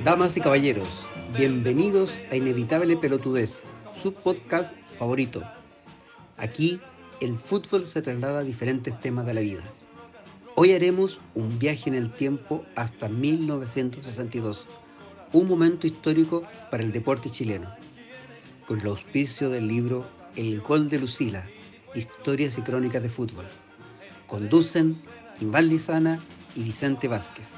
Damas y caballeros, bienvenidos a Inevitable Pelotudez, su podcast favorito. Aquí el fútbol se traslada a diferentes temas de la vida. Hoy haremos un viaje en el tiempo hasta 1962, un momento histórico para el deporte chileno, con el auspicio del libro El Gol de Lucila, Historias y Crónicas de Fútbol. Conducen Iván Lizana y Vicente Vázquez.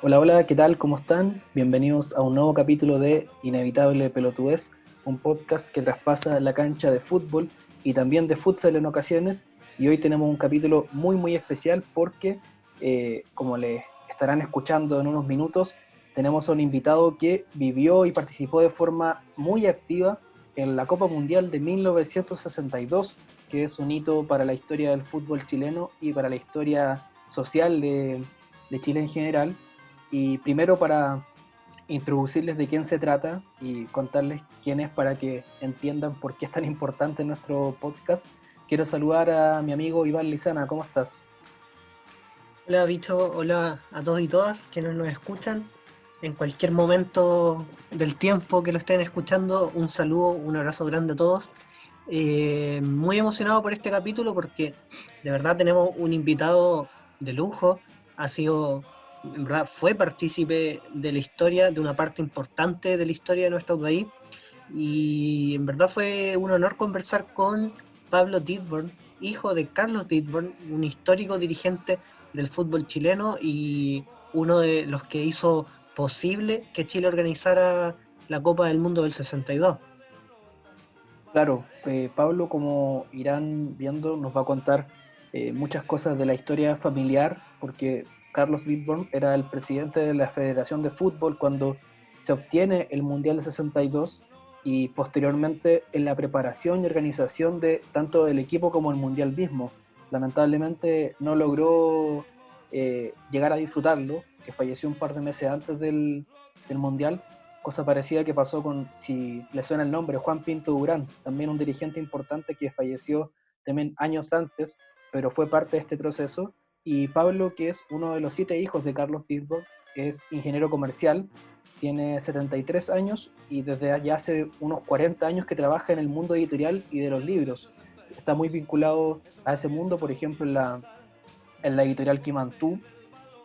Hola, hola, ¿qué tal? ¿Cómo están? Bienvenidos a un nuevo capítulo de Inevitable Pelotudez, un podcast que traspasa la cancha de fútbol y también de futsal en ocasiones. Y hoy tenemos un capítulo muy especial porque, como les estarán escuchando en unos minutos, tenemos a un invitado que vivió y participó de forma muy activa en la Copa Mundial de 1962, que es un hito para la historia del fútbol chileno y para la historia social de Chile en general. Y primero, para introducirles de quién se trata y contarles quién es para que entiendan por qué es tan importante nuestro podcast, quiero saludar a mi amigo Iván Lizana. ¿Cómo estás? Hola bicho, hola a todos y todas que nos escuchan. En cualquier momento del tiempo que lo estén escuchando, un saludo, un abrazo grande a todos. Muy emocionado por este capítulo porque de verdad tenemos un invitado de lujo. En verdad, fue partícipe de la historia, de una parte importante de la historia de nuestro país. Y en verdad fue un honor conversar con Pablo Dittborn, hijo de Carlos Dittborn, un histórico dirigente del fútbol chileno y uno de los que hizo posible que Chile organizara la Copa del Mundo del 62. Claro, Pablo, como irán viendo, nos va a contar muchas cosas de la historia familiar, porque Carlos Dittborn era el presidente de la Federación de Fútbol cuando se obtiene el Mundial de 62 y posteriormente en la preparación y organización de tanto del equipo como el Mundial mismo. Lamentablemente no logró llegar a disfrutarlo, que falleció un par de meses antes del Mundial. Cosa parecida que pasó con, si le suena el nombre, Juan Pinto Durán, también un dirigente importante que falleció también años antes, pero fue parte de este proceso. Y Pablo, que es uno de los 7 hijos de Carlos Dittborn, es ingeniero comercial, tiene 73 años y desde allá hace unos 40 años que trabaja en el mundo editorial y de los libros. Está muy vinculado a ese mundo, por ejemplo, en la editorial Quimantú,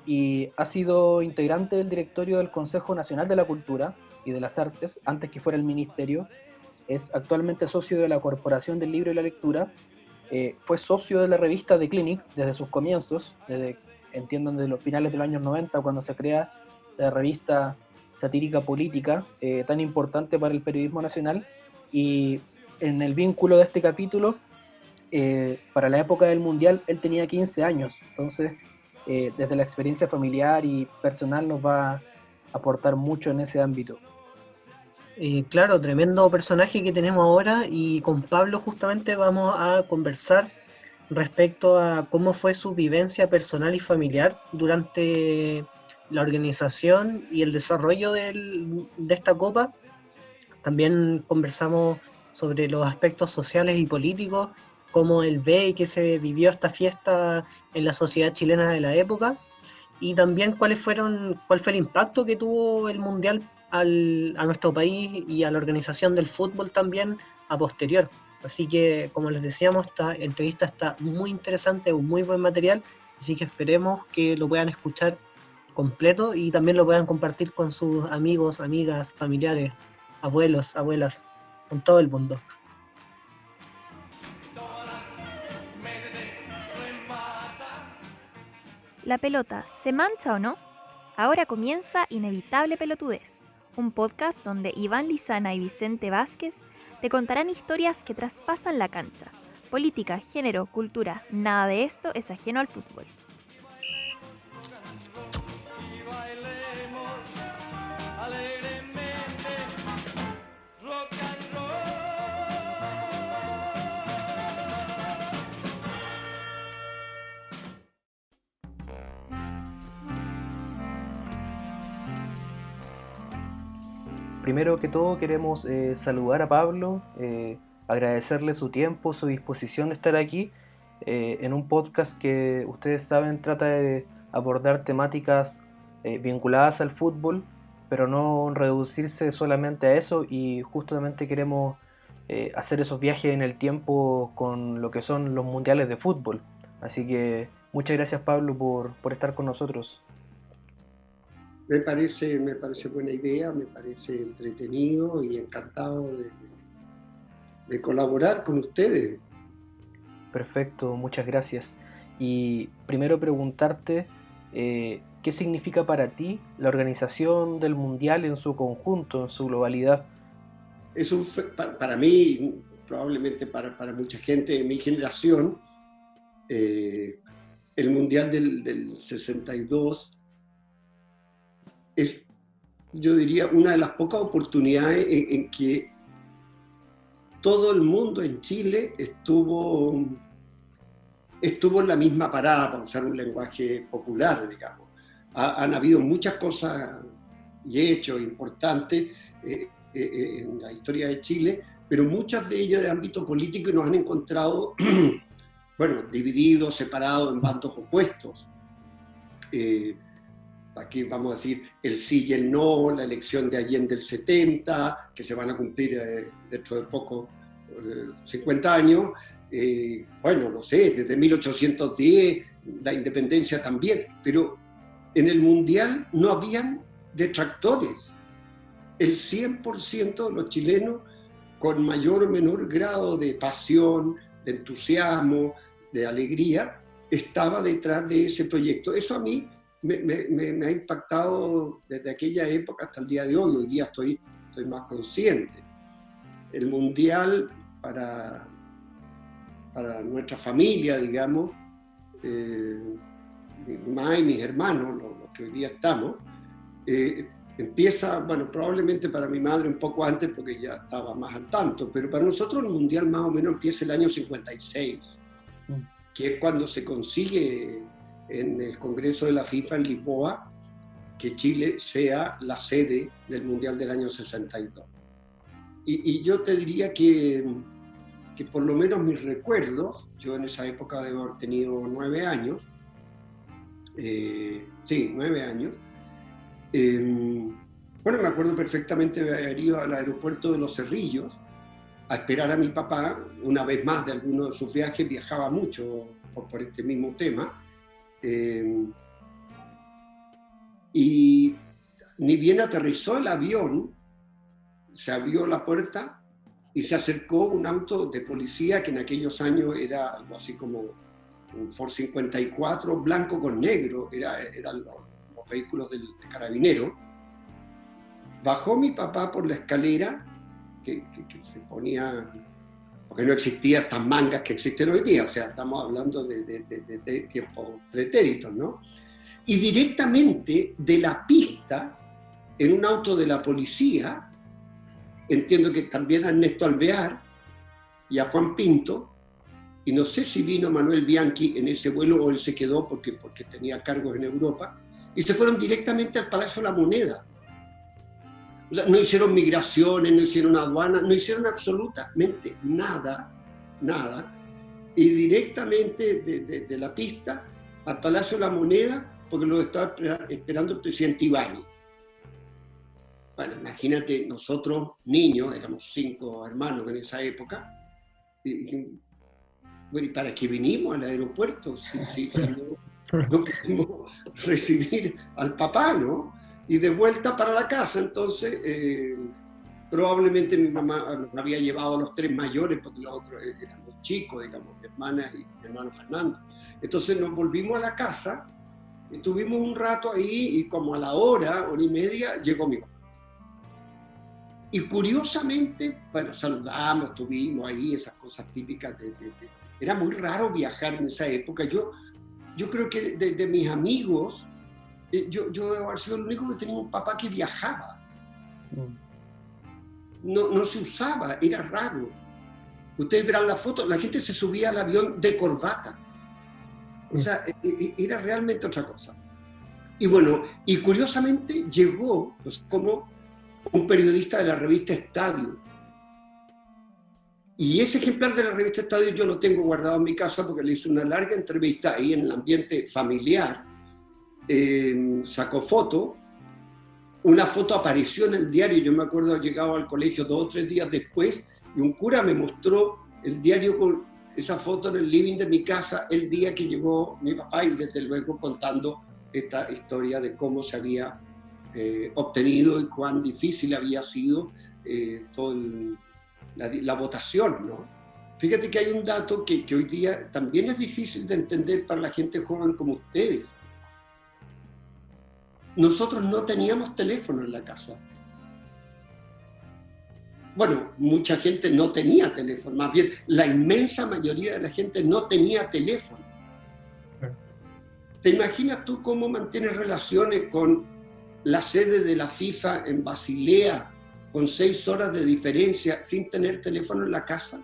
y ha sido integrante del directorio del Consejo Nacional de la Cultura y de las Artes, antes que fuera el ministerio. Es actualmente socio de la Corporación del Libro y la Lectura. Fue socio de la revista The Clinic desde sus comienzos, entiendan, desde los finales de los años 90, cuando se crea la revista satírica política, tan importante para el periodismo nacional. Y en el vínculo de este capítulo, para la época del Mundial, él tenía 15 años. Entonces, desde la experiencia familiar y personal, nos va a aportar mucho en ese ámbito. Claro, tremendo personaje que tenemos ahora y con Pablo justamente vamos a conversar respecto a cómo fue su vivencia personal y familiar durante la organización y el desarrollo de esta copa. También conversamos sobre los aspectos sociales y políticos, cómo él ve y que se vivió esta fiesta en la sociedad chilena de la época, y también cuál fue el impacto que tuvo el Mundial a nuestro país y a la organización del fútbol también a posterior. Así que, como les decíamos, esta entrevista está muy interesante, un muy buen material, así que esperemos que lo puedan escuchar completo y también lo puedan compartir con sus amigos, amigas, familiares, abuelos, abuelas, con todo el mundo. ¿La pelota se mancha o no? Ahora comienza Inevitable Pelotudez, un podcast donde Iván Lizana y Vicente Vázquez te contarán historias que traspasan la cancha. Política, género, cultura, nada de esto es ajeno al fútbol. primero que todo queremos saludar a Pablo, agradecerle su tiempo, su disposición de estar aquí en un podcast que ustedes saben trata de abordar temáticas vinculadas al fútbol, pero no reducirse solamente a eso, y justamente queremos hacer esos viajes en el tiempo con lo que son los mundiales de fútbol. Así que muchas gracias, Pablo, por estar con nosotros. Me parece buena idea, me parece entretenido y encantado de colaborar con ustedes. Perfecto, muchas gracias. Y primero preguntarte, ¿qué significa para ti la organización del Mundial en su conjunto, en su globalidad? Para mí, probablemente para mucha gente de mi generación, el Mundial del 62 es, yo diría, una de las pocas oportunidades en que todo el mundo en Chile estuvo en la misma parada, para usar un lenguaje popular, digamos. Han habido muchas cosas y hechos importantes en la historia de Chile, pero muchas de ellas de ámbito político, y nos han encontrado bueno, divididos, separados en bandos opuestos. Aquí vamos a decir el sí y el no, la elección de Allende del 70, que se van a cumplir dentro de poco 50 años. Bueno, no sé, desde 1810, la independencia también, pero en el Mundial no habían detractores. El 100% de los chilenos, con mayor o menor grado de pasión, de entusiasmo, de alegría, estaba detrás de ese proyecto. Eso a mí me ha impactado desde aquella época hasta el día de hoy. Hoy día estoy más consciente. El Mundial para nuestra familia, digamos, mi mamá y mis hermanos, los que hoy día estamos, empieza, bueno, probablemente para mi madre un poco antes porque ya estaba más al tanto, pero para nosotros el Mundial más o menos empieza el año 56, que es cuando se consigue en el Congreso de la FIFA en Lisboa que Chile sea la sede del Mundial del año 62. Y yo te diría que por lo menos mis recuerdos, yo en esa época debo haber tenido 9 años, 9 años, bueno, me acuerdo perfectamente de haber ido al aeropuerto de Los Cerrillos a esperar a mi papá, una vez más de alguno de sus viajes, viajaba mucho por este mismo tema, y ni bien aterrizó el avión, se abrió la puerta y se acercó un auto de policía que en aquellos años era algo así como un Ford 54 blanco con negro, eran los vehículos de carabinero. Bajó mi papá por la escalera que se ponía, porque no existían estas mangas que existen hoy día, o sea, estamos hablando de tiempos pretéritos, ¿no? Y directamente de la pista, en un auto de la policía, entiendo que también a Ernesto Alvear y a Juan Pinto, y no sé si vino Manuel Bianchi en ese vuelo o él se quedó porque tenía cargos en Europa, y se fueron directamente al Palacio de la Moneda. O sea, no hicieron migraciones, no hicieron aduanas, no hicieron absolutamente nada, y directamente de la pista al Palacio de la Moneda, porque lo estaba esperando el presidente Ibáñez. Bueno, imagínate, nosotros niños, éramos 5 hermanos en esa época, bueno, ¿y para qué vinimos al aeropuerto si no pudimos recibir al papá, ¿no? Y de vuelta para la casa, entonces probablemente mi mamá nos había llevado a los 3 mayores, porque los otros eran los chicos, digamos, mi hermana y mi hermano Fernando. Entonces nos volvimos a la casa, estuvimos un rato ahí y como a la hora y media, llegó mi papá. Y curiosamente, bueno, saludamos, estuvimos ahí, esas cosas típicas era muy raro viajar en esa época. Yo creo que de mis amigos, yo debo haber sido el único que tenía un papá que viajaba. No se usaba, era raro. Ustedes verán la foto, la gente se subía al avión de corbata. O sea, era realmente otra cosa. Y bueno, y curiosamente llegó, pues, como un periodista de la revista Estadio. Y ese ejemplar de la revista Estadio yo lo tengo guardado en mi casa porque le hice una larga entrevista ahí en el ambiente familiar. Sacó foto. Una foto apareció en el diario. Yo me acuerdo haber llegado al colegio 2 o 3 días después y un cura me mostró el diario con esa foto en el living de mi casa el día que llegó mi papá, y desde luego contando esta historia de cómo se había obtenido y cuán difícil había sido toda la votación, ¿no? Fíjate que hay un dato que hoy día también es difícil de entender para la gente joven como ustedes. Nosotros no teníamos teléfono en la casa. Bueno, mucha gente no tenía teléfono, más bien la inmensa mayoría de la gente no tenía teléfono. ¿Te imaginas tú cómo mantienes relaciones con la sede de la FIFA en Basilea, con 6 horas de diferencia, sin tener teléfono en la casa?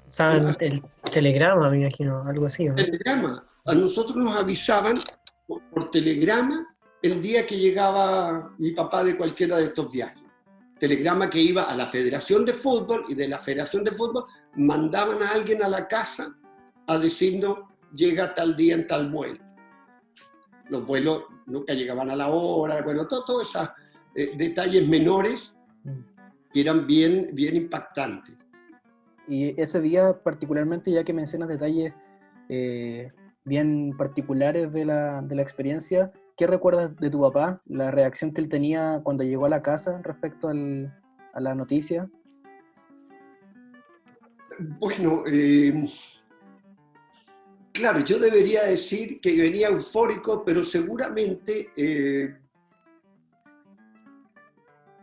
O sea, el telegrama, me imagino, algo así, ¿no? Telegrama. A nosotros nos avisaban por telegrama el día que llegaba mi papá de cualquiera de estos viajes. Telegrama que iba a la Federación de Fútbol, y de la Federación de Fútbol mandaban a alguien a la casa a decirnos: llega tal día en tal vuelo. Los vuelos nunca llegaban a la hora, bueno, todos esos detalles menores que eran bien impactantes. Y ese día particularmente, ya que mencionas detalles bien particulares de la experiencia, ¿qué recuerdas de tu papá? La reacción que él tenía cuando llegó a la casa respecto a la noticia. Bueno, claro, yo debería decir que venía eufórico, pero seguramente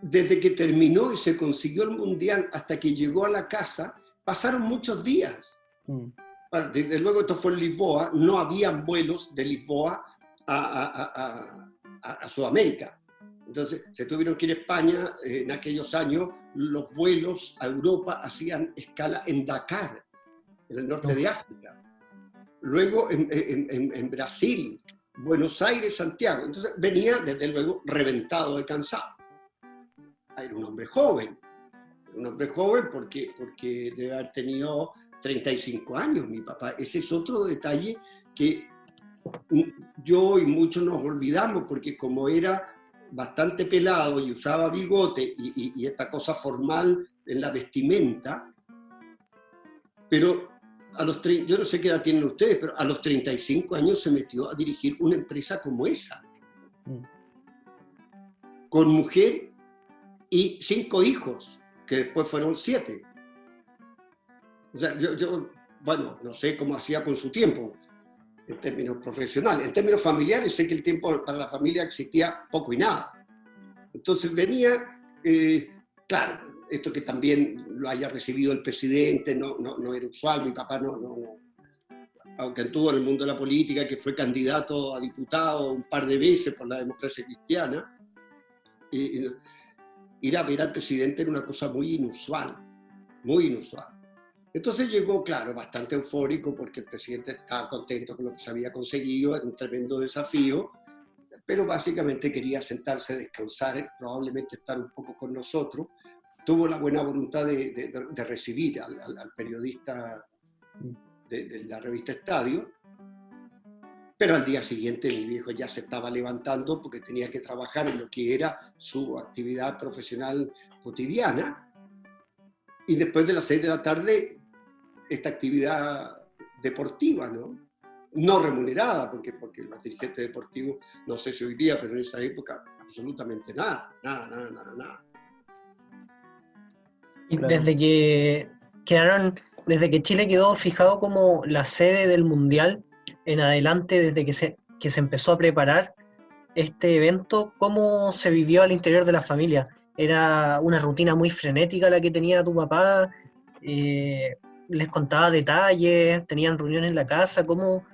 desde que terminó y se consiguió el Mundial hasta que llegó a la casa, pasaron muchos días. Desde luego esto fue en Lisboa, no habían vuelos de Lisboa a Sudamérica. Entonces se tuvieron que ir a España. En aquellos años los vuelos a Europa hacían escala en Dakar, en el norte de África. Luego en Brasil, Buenos Aires, Santiago. Entonces venía desde luego reventado de cansado. Era un hombre joven porque debe haber tenido 35 años mi papá. Ese es otro detalle que yo y muchos nos olvidamos, porque como era bastante pelado y usaba bigote y esta cosa formal en la vestimenta, pero yo no sé qué edad tienen ustedes, pero a los 35 años se metió a dirigir una empresa como esa, con mujer y 5 hijos, que después fueron 7. O sea, yo, bueno, no sé cómo hacía con su tiempo, en términos profesionales. En términos familiares, sé que el tiempo para la familia existía poco y nada. Entonces venía, claro, esto que también lo haya recibido el presidente no era usual. Mi papá aunque estuvo en el mundo de la política, que fue candidato a diputado un par de veces por la Democracia Cristiana, ir a ver al presidente era una cosa muy inusual, muy inusual. Entonces llegó, claro, bastante eufórico porque el presidente estaba contento con lo que se había conseguido, era un tremendo desafío, pero básicamente quería sentarse, descansar, probablemente estar un poco con nosotros. Tuvo la buena voluntad de recibir al periodista de la revista Estadio, pero al día siguiente mi viejo ya se estaba levantando porque tenía que trabajar en lo que era su actividad profesional cotidiana, y después de las 6 de la tarde esta actividad deportiva, no remunerada, porque los dirigentes deportivos, no sé si hoy día, pero en esa época absolutamente nada. Y Claro. desde que Chile quedó fijado como la sede del Mundial en adelante, desde que se empezó a preparar este evento, ¿cómo se vivió al interior de la familia? ¿Era una rutina muy frenética la que tenía tu papá? ¿Les contaba detalles? ¿Tenían reuniones en la casa? ¿Cómo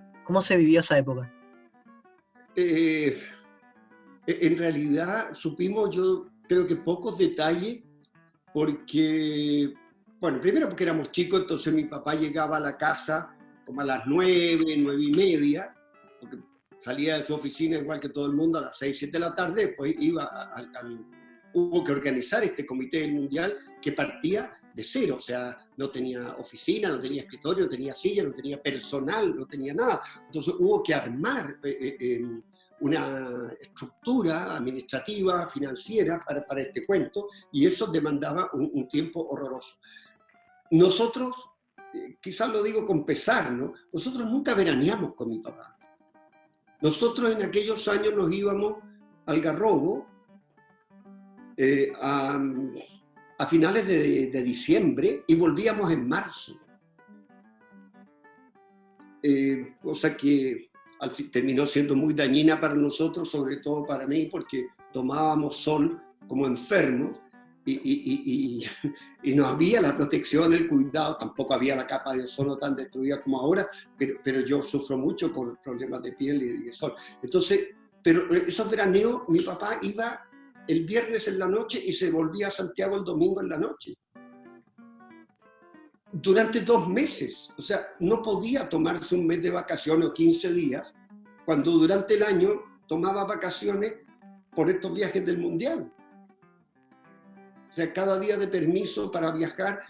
se vivió esa época? En realidad supimos, yo creo que pocos detalles, porque, bueno, primero porque éramos chicos, entonces mi papá llegaba a la casa como a las 9:30, porque salía de su oficina igual que todo el mundo a las 6, 7 de la tarde, después iba hubo que organizar este comité del Mundial que partía de cero, o sea, no tenía oficina, no tenía escritorio, no tenía silla, no tenía personal, no tenía nada. Entonces hubo que armar una estructura administrativa, financiera para este cuento, y eso demandaba un tiempo horroroso. Nosotros, quizás lo digo con pesar, ¿no? Nosotros nunca veraneamos con mi papá. Nosotros en aquellos años nos íbamos al Algarrobo a finales de diciembre y volvíamos en marzo. Cosa que al fin terminó siendo muy dañina para nosotros, sobre todo para mí, porque tomábamos sol como enfermos y no había la protección, el cuidado, tampoco había la capa de ozono tan destruida como ahora, pero yo sufro mucho por problemas de piel y de sol. Entonces, pero esos veraneos, mi papá iba el viernes en la noche y se volvía a Santiago el domingo en la noche. Durante 2 meses, o sea, no podía tomarse un mes de vacaciones o 15 días, cuando durante el año tomaba vacaciones por estos viajes del Mundial. O sea, cada día de permiso para viajar,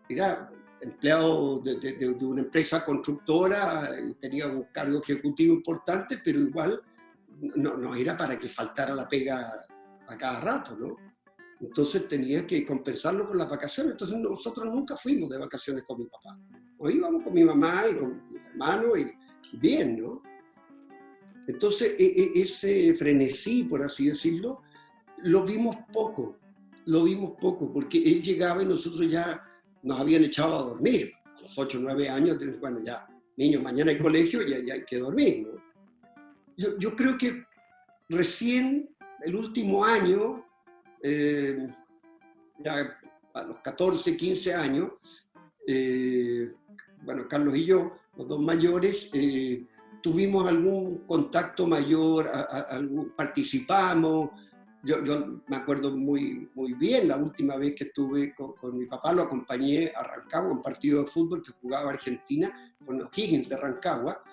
era empleado de una empresa constructora, tenía un cargo ejecutivo importante, pero igual no era para que faltara la pega a cada rato, ¿no? Entonces tenía que compensarlo con las vacaciones. Entonces nosotros nunca fuimos de vacaciones con mi papá. O íbamos con mi mamá y con mis hermanos y bien, ¿no? Entonces ese frenesí, por así decirlo, lo vimos poco, porque él llegaba y nosotros ya nos habían echado a dormir. A los 8 o 9 años, bueno, ya, niños, mañana hay colegio, ya hay que dormir, ¿no? Yo creo que recién el último año, ya a los 14, 15 años, bueno, Carlos y yo, los dos mayores, tuvimos algún contacto mayor, participamos. Yo me acuerdo muy bien, la última vez que estuve con mi papá, lo acompañé a Rancagua, un partido de fútbol que jugaba Argentina con los Higgins de Rancagua,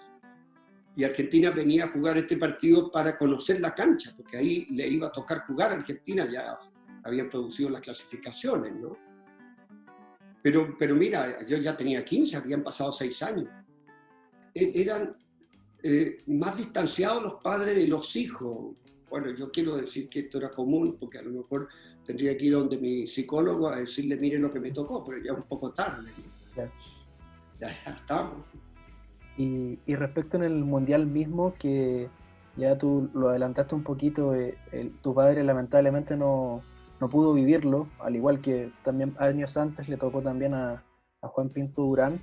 y Argentina venía a jugar este partido para conocer la cancha, porque ahí le iba a tocar jugar a Argentina, ya habían producido las clasificaciones, ¿no? Pero mira, yo ya tenía 15, habían pasado 6 años. Eran más distanciados los padres de los hijos. Bueno, yo quiero decir que esto era común, porque a lo mejor tendría que ir donde mi psicólogo a decirle, mire lo que me tocó, pero ya es un poco tarde. Claro. Ya estamos. Y respecto en el Mundial mismo, que ya tú lo adelantaste un poquito, tu padre lamentablemente no pudo vivirlo, al igual que también años antes le tocó también a Juan Pinto Durán.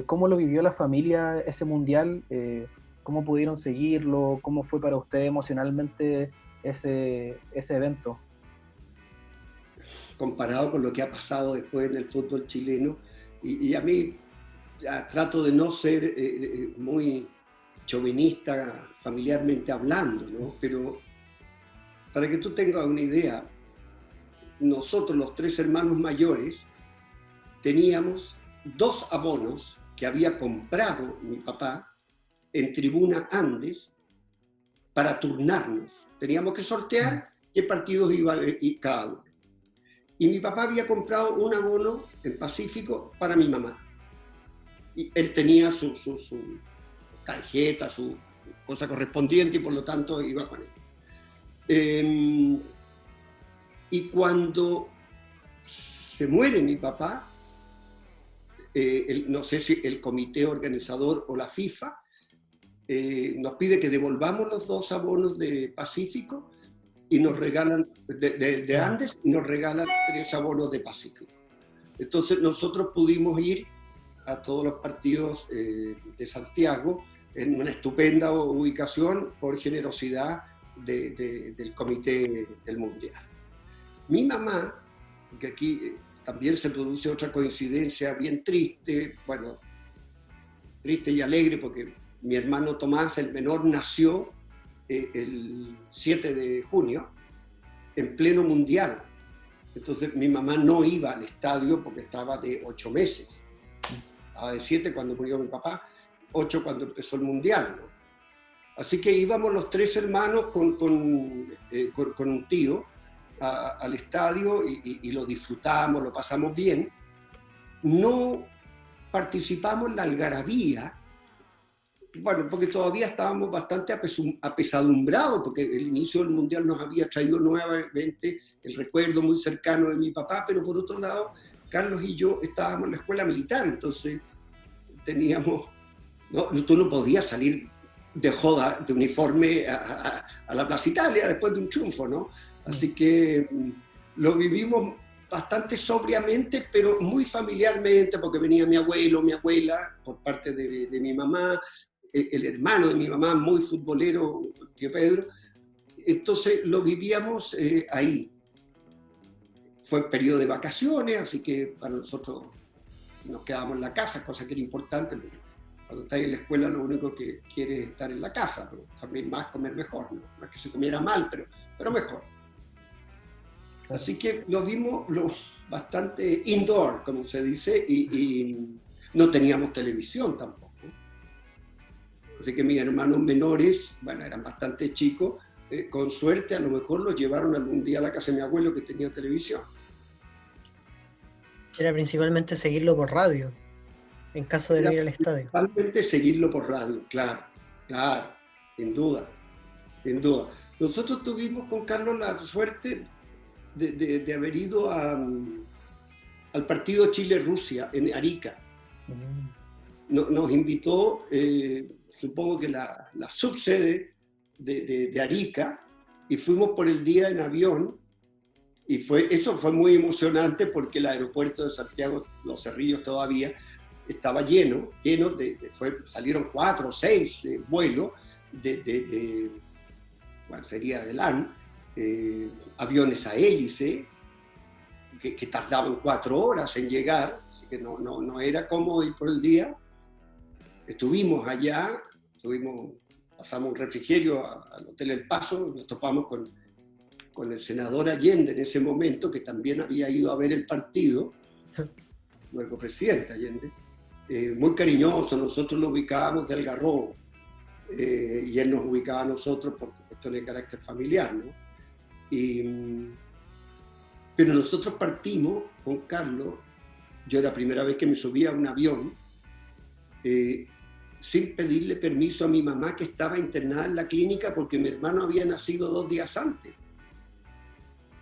¿Cómo lo vivió la familia ese Mundial? ¿Cómo pudieron seguirlo? ¿Cómo fue para usted emocionalmente ese evento? Comparado con lo que ha pasado después en el fútbol chileno, y a mí ya trato de no ser muy chauvinista familiarmente hablando, ¿no? Pero para que tú tengas una idea, nosotros los 3 hermanos mayores teníamos 2 abonos que había comprado mi papá en Tribuna Andes para turnarnos. Teníamos que sortear qué partidos iba y cada uno. Y mi papá había comprado un abono en Pacífico para mi mamá. Y él tenía su tarjeta, su cosa correspondiente, y por lo tanto iba con él. Y cuando se muere mi papá, no sé si el comité organizador o la FIFA nos pide que devolvamos los 2 abonos de Pacífico y nos regalan, de Andes, y nos regalan 3 abonos de Pacífico. Entonces nosotros pudimos ir a todos los partidos de Santiago en una estupenda ubicación por generosidad del comité del Mundial. Mi mamá, que aquí también se produce otra coincidencia bien triste, bueno, triste y alegre, porque mi hermano Tomás, el menor, nació el 7 de junio en pleno Mundial. Entonces mi mamá no iba al estadio porque estaba de 8 meses. Estaba de 7 cuando murió mi papá, 8 cuando empezó el Mundial, ¿no? Así que íbamos los 3 hermanos con un tío al estadio y lo disfrutamos, lo pasamos bien. No participamos en la algarabía, bueno, porque todavía estábamos bastante apesadumbrados, porque el inicio del Mundial nos había traído nuevamente el recuerdo muy cercano de mi papá, pero por otro lado, Carlos y yo estábamos en la escuela militar, entonces teníamos, no, tú no podías salir de joda, de uniforme a la Plaza Italia después de un triunfo, ¿no? Así que lo vivimos bastante sobriamente, pero muy familiarmente, porque venía mi abuelo, mi abuela, por parte de mi mamá, el hermano de mi mamá, muy futbolero, tío Pedro. Entonces lo vivíamos ahí. Fue periodo de vacaciones, así que para nosotros nos quedábamos en la casa, cosa que era importante. Cuando estás en la escuela lo único que quieres es estar en la casa, ¿no? También más, comer mejor, ¿no? No es que se comiera mal, pero mejor. Así que lo vimos bastante indoor, como se dice, y no teníamos televisión tampoco. Así que mis hermanos menores, bueno, eran bastante chicos, con suerte a lo mejor los llevaron algún día a la casa de mi abuelo que tenía televisión. Era principalmente seguirlo por radio, en caso de no ir al estadio. Principalmente seguirlo por radio, claro, sin duda. Nosotros tuvimos con Carlos la suerte de haber ido al partido Chile-Rusia en Arica. Nos invitó, supongo que la subsede de Arica, y fuimos por el día en avión, y eso fue muy emocionante porque el aeropuerto de Santiago, Los Cerrillos todavía, estaba lleno, salieron 4 o 6 vuelos bueno, sería de LAN, aviones a hélice, que tardaban 4 horas en llegar, así que no era cómodo ir por el día. Estuvimos allá, pasamos un refrigerio al Hotel El Paso, nos topamos con el senador Allende en ese momento, que también había ido a ver el partido, luego presidente Allende, muy cariñoso. Nosotros lo ubicábamos de Algarrobo, y él nos ubicaba a nosotros por cuestiones de carácter familiar, ¿no? Pero nosotros partimos con Carlos, yo era la primera vez que me subía a un avión, sin pedirle permiso a mi mamá, que estaba internada en la clínica porque mi hermano había nacido 2 días antes.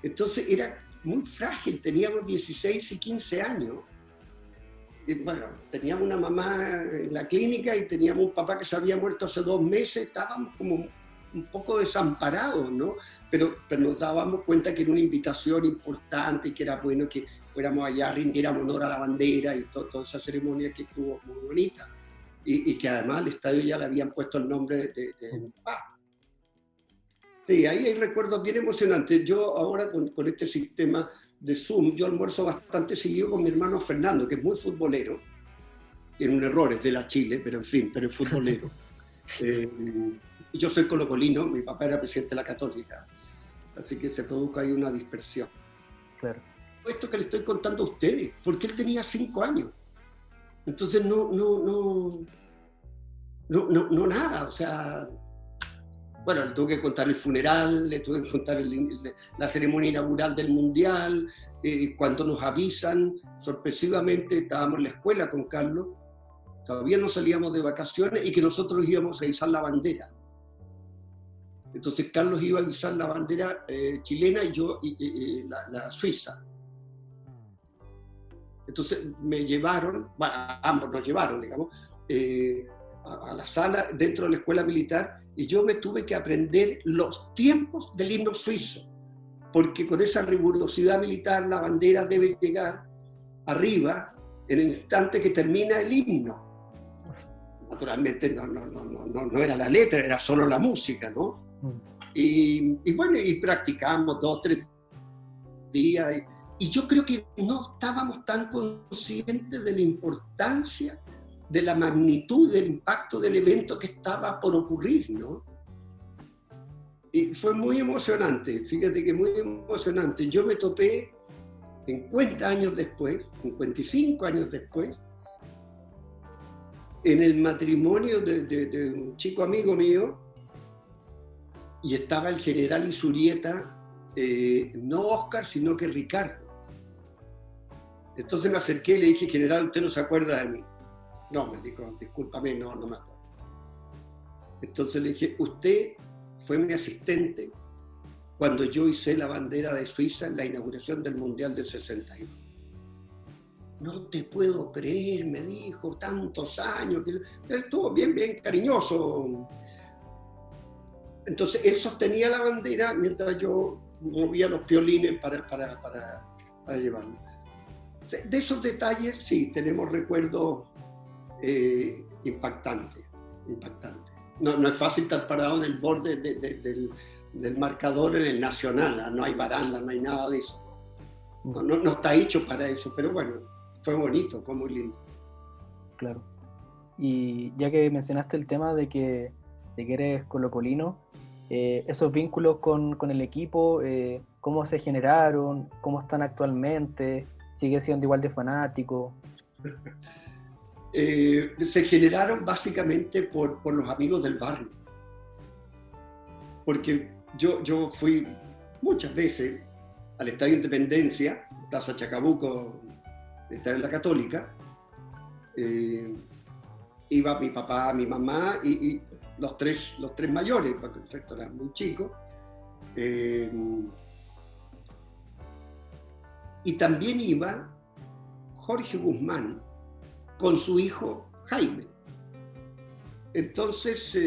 Entonces era muy frágil, teníamos 16 y 15 años. Bueno, teníamos una mamá en la clínica y teníamos un papá que se había muerto hace 2 meses, estábamos como un poco desamparados, ¿no? Pero nos dábamos cuenta que era una invitación importante y que era bueno que fuéramos allá, rindiéramos honor a la bandera y toda esa ceremonia que estuvo muy bonita. Y que además al estadio ya le habían puesto el nombre de mi papá. Sí, ahí hay recuerdos bien emocionantes. Yo ahora con este sistema de Zoom, yo almuerzo bastante seguido con mi hermano Fernando, que es muy futbolero. Tiene un error, es de la Chile, pero en fin, pero es futbolero. Yo soy colocolino, mi papá era presidente de la Católica, así que se produjo ahí una dispersión. Claro. Esto que le estoy contando a ustedes, porque él tenía 5 años. Entonces no nada, o sea, bueno, le tuve que contar el funeral, le tuve que contar la ceremonia inaugural del Mundial, cuando nos avisan, sorpresivamente estábamos en la escuela con Carlos, todavía no salíamos de vacaciones y que nosotros íbamos a izar la bandera. Entonces Carlos iba a izar la bandera chilena y yo la suiza. Entonces me llevaron, bueno, ambos nos llevaron, digamos, a la sala dentro de la escuela militar, y yo me tuve que aprender los tiempos del himno suizo, porque con esa rigurosidad militar la bandera debe llegar arriba en el instante que termina el himno. Naturalmente no era la letra, era solo la música, ¿no? Y bueno, y practicamos 2 o 3 días, y yo creo que no estábamos tan conscientes de la importancia, de la magnitud del impacto del evento que estaba por ocurrir, ¿no? Y fue muy emocionante, fíjate que muy emocionante. Yo me topé 50 años después, 55 años después, en el matrimonio de un chico amigo mío, y estaba el general Isurieta no Oscar, sino que Ricardo. Entonces me acerqué y le dije, general, ¿usted no se acuerda de mí? No, me dijo, discúlpame, no me acuerdo. Entonces le dije, usted fue mi asistente cuando yo hice la bandera de Suiza en la inauguración del Mundial del 62. No te puedo creer, me dijo, tantos años. Él estuvo bien cariñoso. Entonces él sostenía la bandera mientras yo movía los piolines para llevarlo. De esos detalles, sí, tenemos recuerdos impactantes. No es fácil estar parado en el borde del marcador en el Nacional, no hay baranda, no hay nada de eso. No está hecho para eso, pero bueno, fue bonito, fue muy lindo. Claro. Y ya que mencionaste el tema de que eres colocolino, esos vínculos con el equipo, ¿cómo se generaron? ¿Cómo están actualmente? ¿Sigue siendo igual de fanático? Se generaron básicamente por los amigos del barrio. Porque yo fui muchas veces al Estadio Independencia, Plaza Chacabuco, el Estadio de la Católica. Iba mi papá, mi mamá y los tres mayores, porque el resto era muy chico. Y también iba Jorge Guzmán con su hijo Jaime. Entonces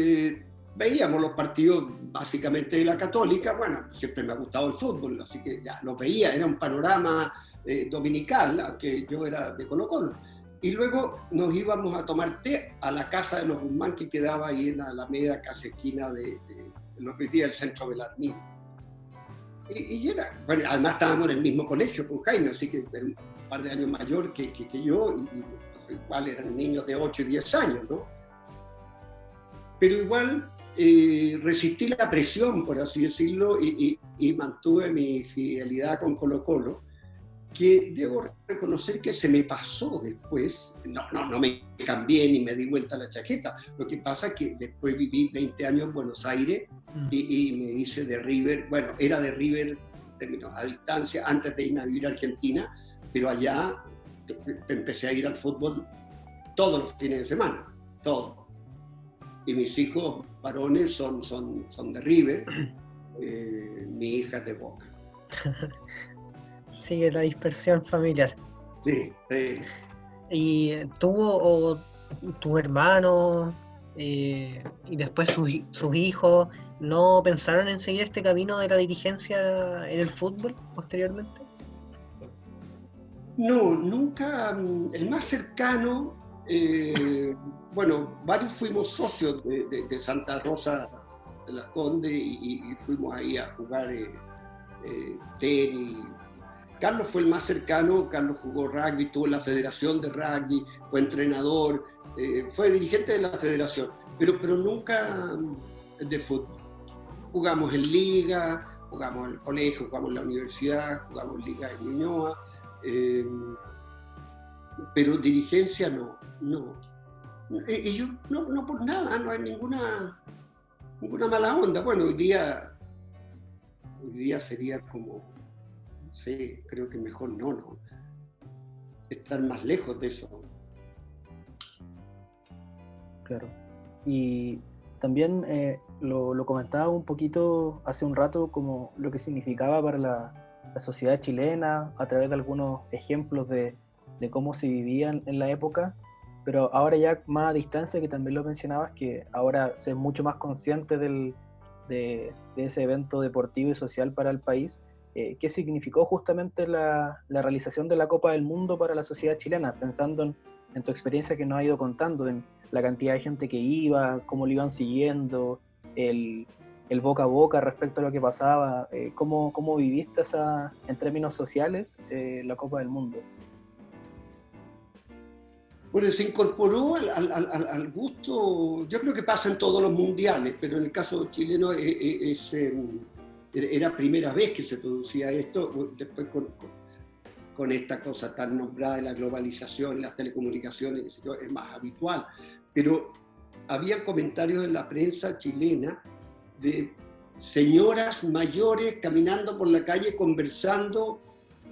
veíamos los partidos básicamente de la Católica. Bueno, siempre me ha gustado el fútbol, así que ya lo veía, era un panorama dominical, aunque yo era de Colo-Colo. Y luego nos íbamos a tomar té a la casa de los Guzmán, que quedaba ahí en la Alameda, casi esquina de lo que hoy día el centro Belarmino. Y era, bueno, además estábamos en el mismo colegio con Jaime, así que era un par de años mayor que yo, y igual eran niños de 8 y 10 años, ¿no? Pero igual resistí la presión, por así decirlo, y mantuve mi fidelidad con Colo-Colo, que debo reconocer que se me pasó después. No me cambié ni me di vuelta la chaqueta. Lo que pasa es que después viví 20 años en Buenos Aires y me hice de River. Bueno, era de River a distancia antes de irme a vivir a Argentina, pero allá empecé a ir al fútbol todos los fines de semana, todos. Y mis hijos varones son de River, mi hija es de Boca. Sigue la dispersión familiar. Sí. ¿Y tú o tus hermanos y después sus hijos no pensaron en seguir este camino de la dirigencia en el fútbol posteriormente? No, nunca. El más cercano, bueno, varios fuimos socios de Santa Rosa de las Condes y fuimos ahí a jugar tenis. Carlos fue el más cercano. Carlos jugó rugby, tuvo la federación de rugby, fue entrenador, fue dirigente de la federación, pero nunca de fútbol. Jugamos en liga, jugamos en el colegio, jugamos en la universidad, jugamos en liga en Ñuñoa, pero dirigencia no. Y yo no por nada, no hay ninguna mala onda. Bueno, hoy día sería como, sí, creo que mejor no estar más lejos de eso. Claro. Y también lo comentaba un poquito hace un rato como lo que significaba para la sociedad chilena a través de algunos ejemplos de cómo se vivían en la época, pero ahora ya más a distancia, que también lo mencionabas, que ahora se es mucho más consciente de ese evento deportivo y social para el país. ¿Qué significó justamente la realización de la Copa del Mundo para la sociedad chilena? Pensando en tu experiencia que nos ha ido contando, en la cantidad de gente que iba, cómo lo iban siguiendo, el boca a boca respecto a lo que pasaba, ¿cómo viviste en términos sociales la Copa del Mundo? Bueno, se incorporó al gusto. Yo creo que pasa en todos los mundiales, pero en el caso chileno era primera vez que se producía esto, después con esta cosa tan nombrada de la globalización, las telecomunicaciones, es más habitual. Pero había comentarios en la prensa chilena de señoras mayores caminando por la calle conversando,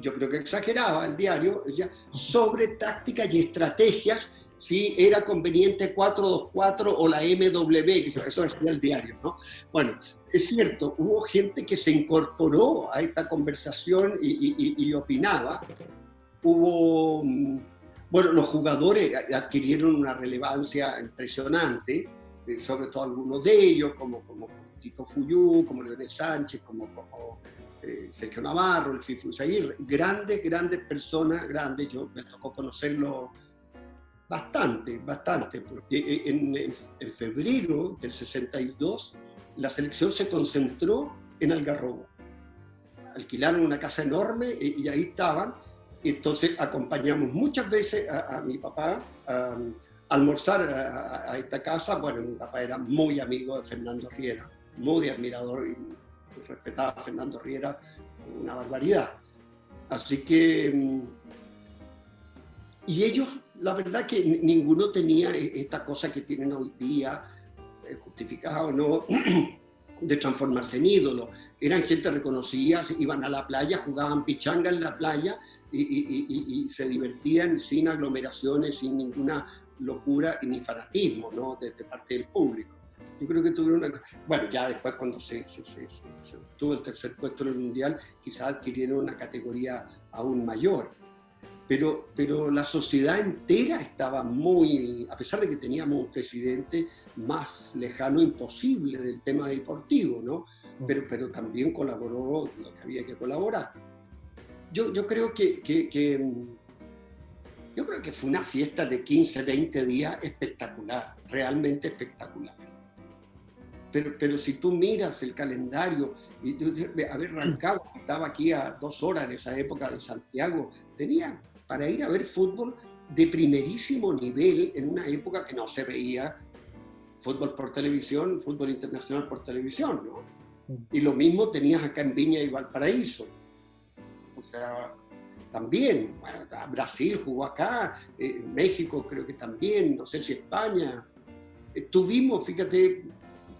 yo creo que exageraba el diario, sobre tácticas y estrategias, si era conveniente 4-2-4 o la MW, eso decía el diario, ¿no? Bueno, es cierto, hubo gente que se incorporó a esta conversación y opinaba. Hubo, bueno, los jugadores adquirieron una relevancia impresionante, sobre todo algunos de ellos, como Tito Fuyú, como Leonel Sánchez, como Sergio Navarro, el Fifu Izaguirre, grandes personas, yo me tocó conocerlos bastante, porque en febrero del 62 la selección se concentró en Algarrobo. Alquilaron una casa enorme y ahí estaban, y entonces acompañamos muchas veces a mi papá a almorzar a esta casa. Bueno, mi papá era muy amigo de Fernando Riera, muy admirador y respetaba a Fernando Riera, una barbaridad. Así que, y ellos, la verdad que ninguno tenía esta cosa que tienen hoy día, justificada o no, de transformarse en ídolo. Eran gente reconocida, iban a la playa, jugaban pichanga en la playa y se divertían sin aglomeraciones, sin ninguna locura y ni fanatismo, ¿no? de parte del público. Yo creo que tuvieron una... Bueno, ya después cuando se obtuvo el tercer puesto en el Mundial, quizás adquirieron una categoría aún mayor. Pero la sociedad entera estaba muy... A pesar de que teníamos un presidente más lejano imposible del tema deportivo, ¿no? Pero también colaboró lo que había que colaborar. Yo creo yo creo que fue una fiesta de 15, 20 días espectacular, realmente espectacular. Pero si tú miras el calendario, haber arrancado, estaba aquí a 2 horas en esa época de Santiago, tenía para ir a ver fútbol de primerísimo nivel en una época que no se veía fútbol por televisión, fútbol internacional por televisión, ¿no? Y lo mismo tenías acá en Viña y Valparaíso. O sea, también, bueno, Brasil jugó acá, México creo que también, no sé si España. Tuvimos, fíjate,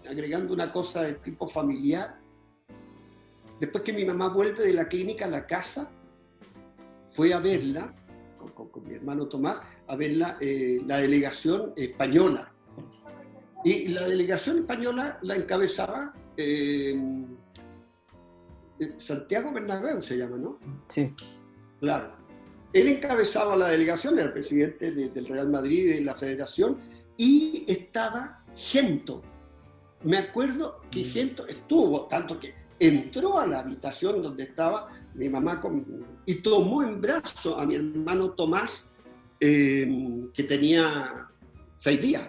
agregando una cosa de tipo familiar, después que mi mamá vuelve de la clínica a la casa, fue a verla, con mi hermano Tomás, a verla la delegación española. Y la delegación española la encabezaba Santiago Bernabéu, se llama, ¿no? Sí. Claro. Él encabezaba la delegación, era el presidente del Real Madrid, de la federación, y estaba Gento. Me acuerdo que Gento estuvo, tanto que entró a la habitación donde estaba mi mamá y tomó en brazo a mi hermano Tomás, que tenía 6 días.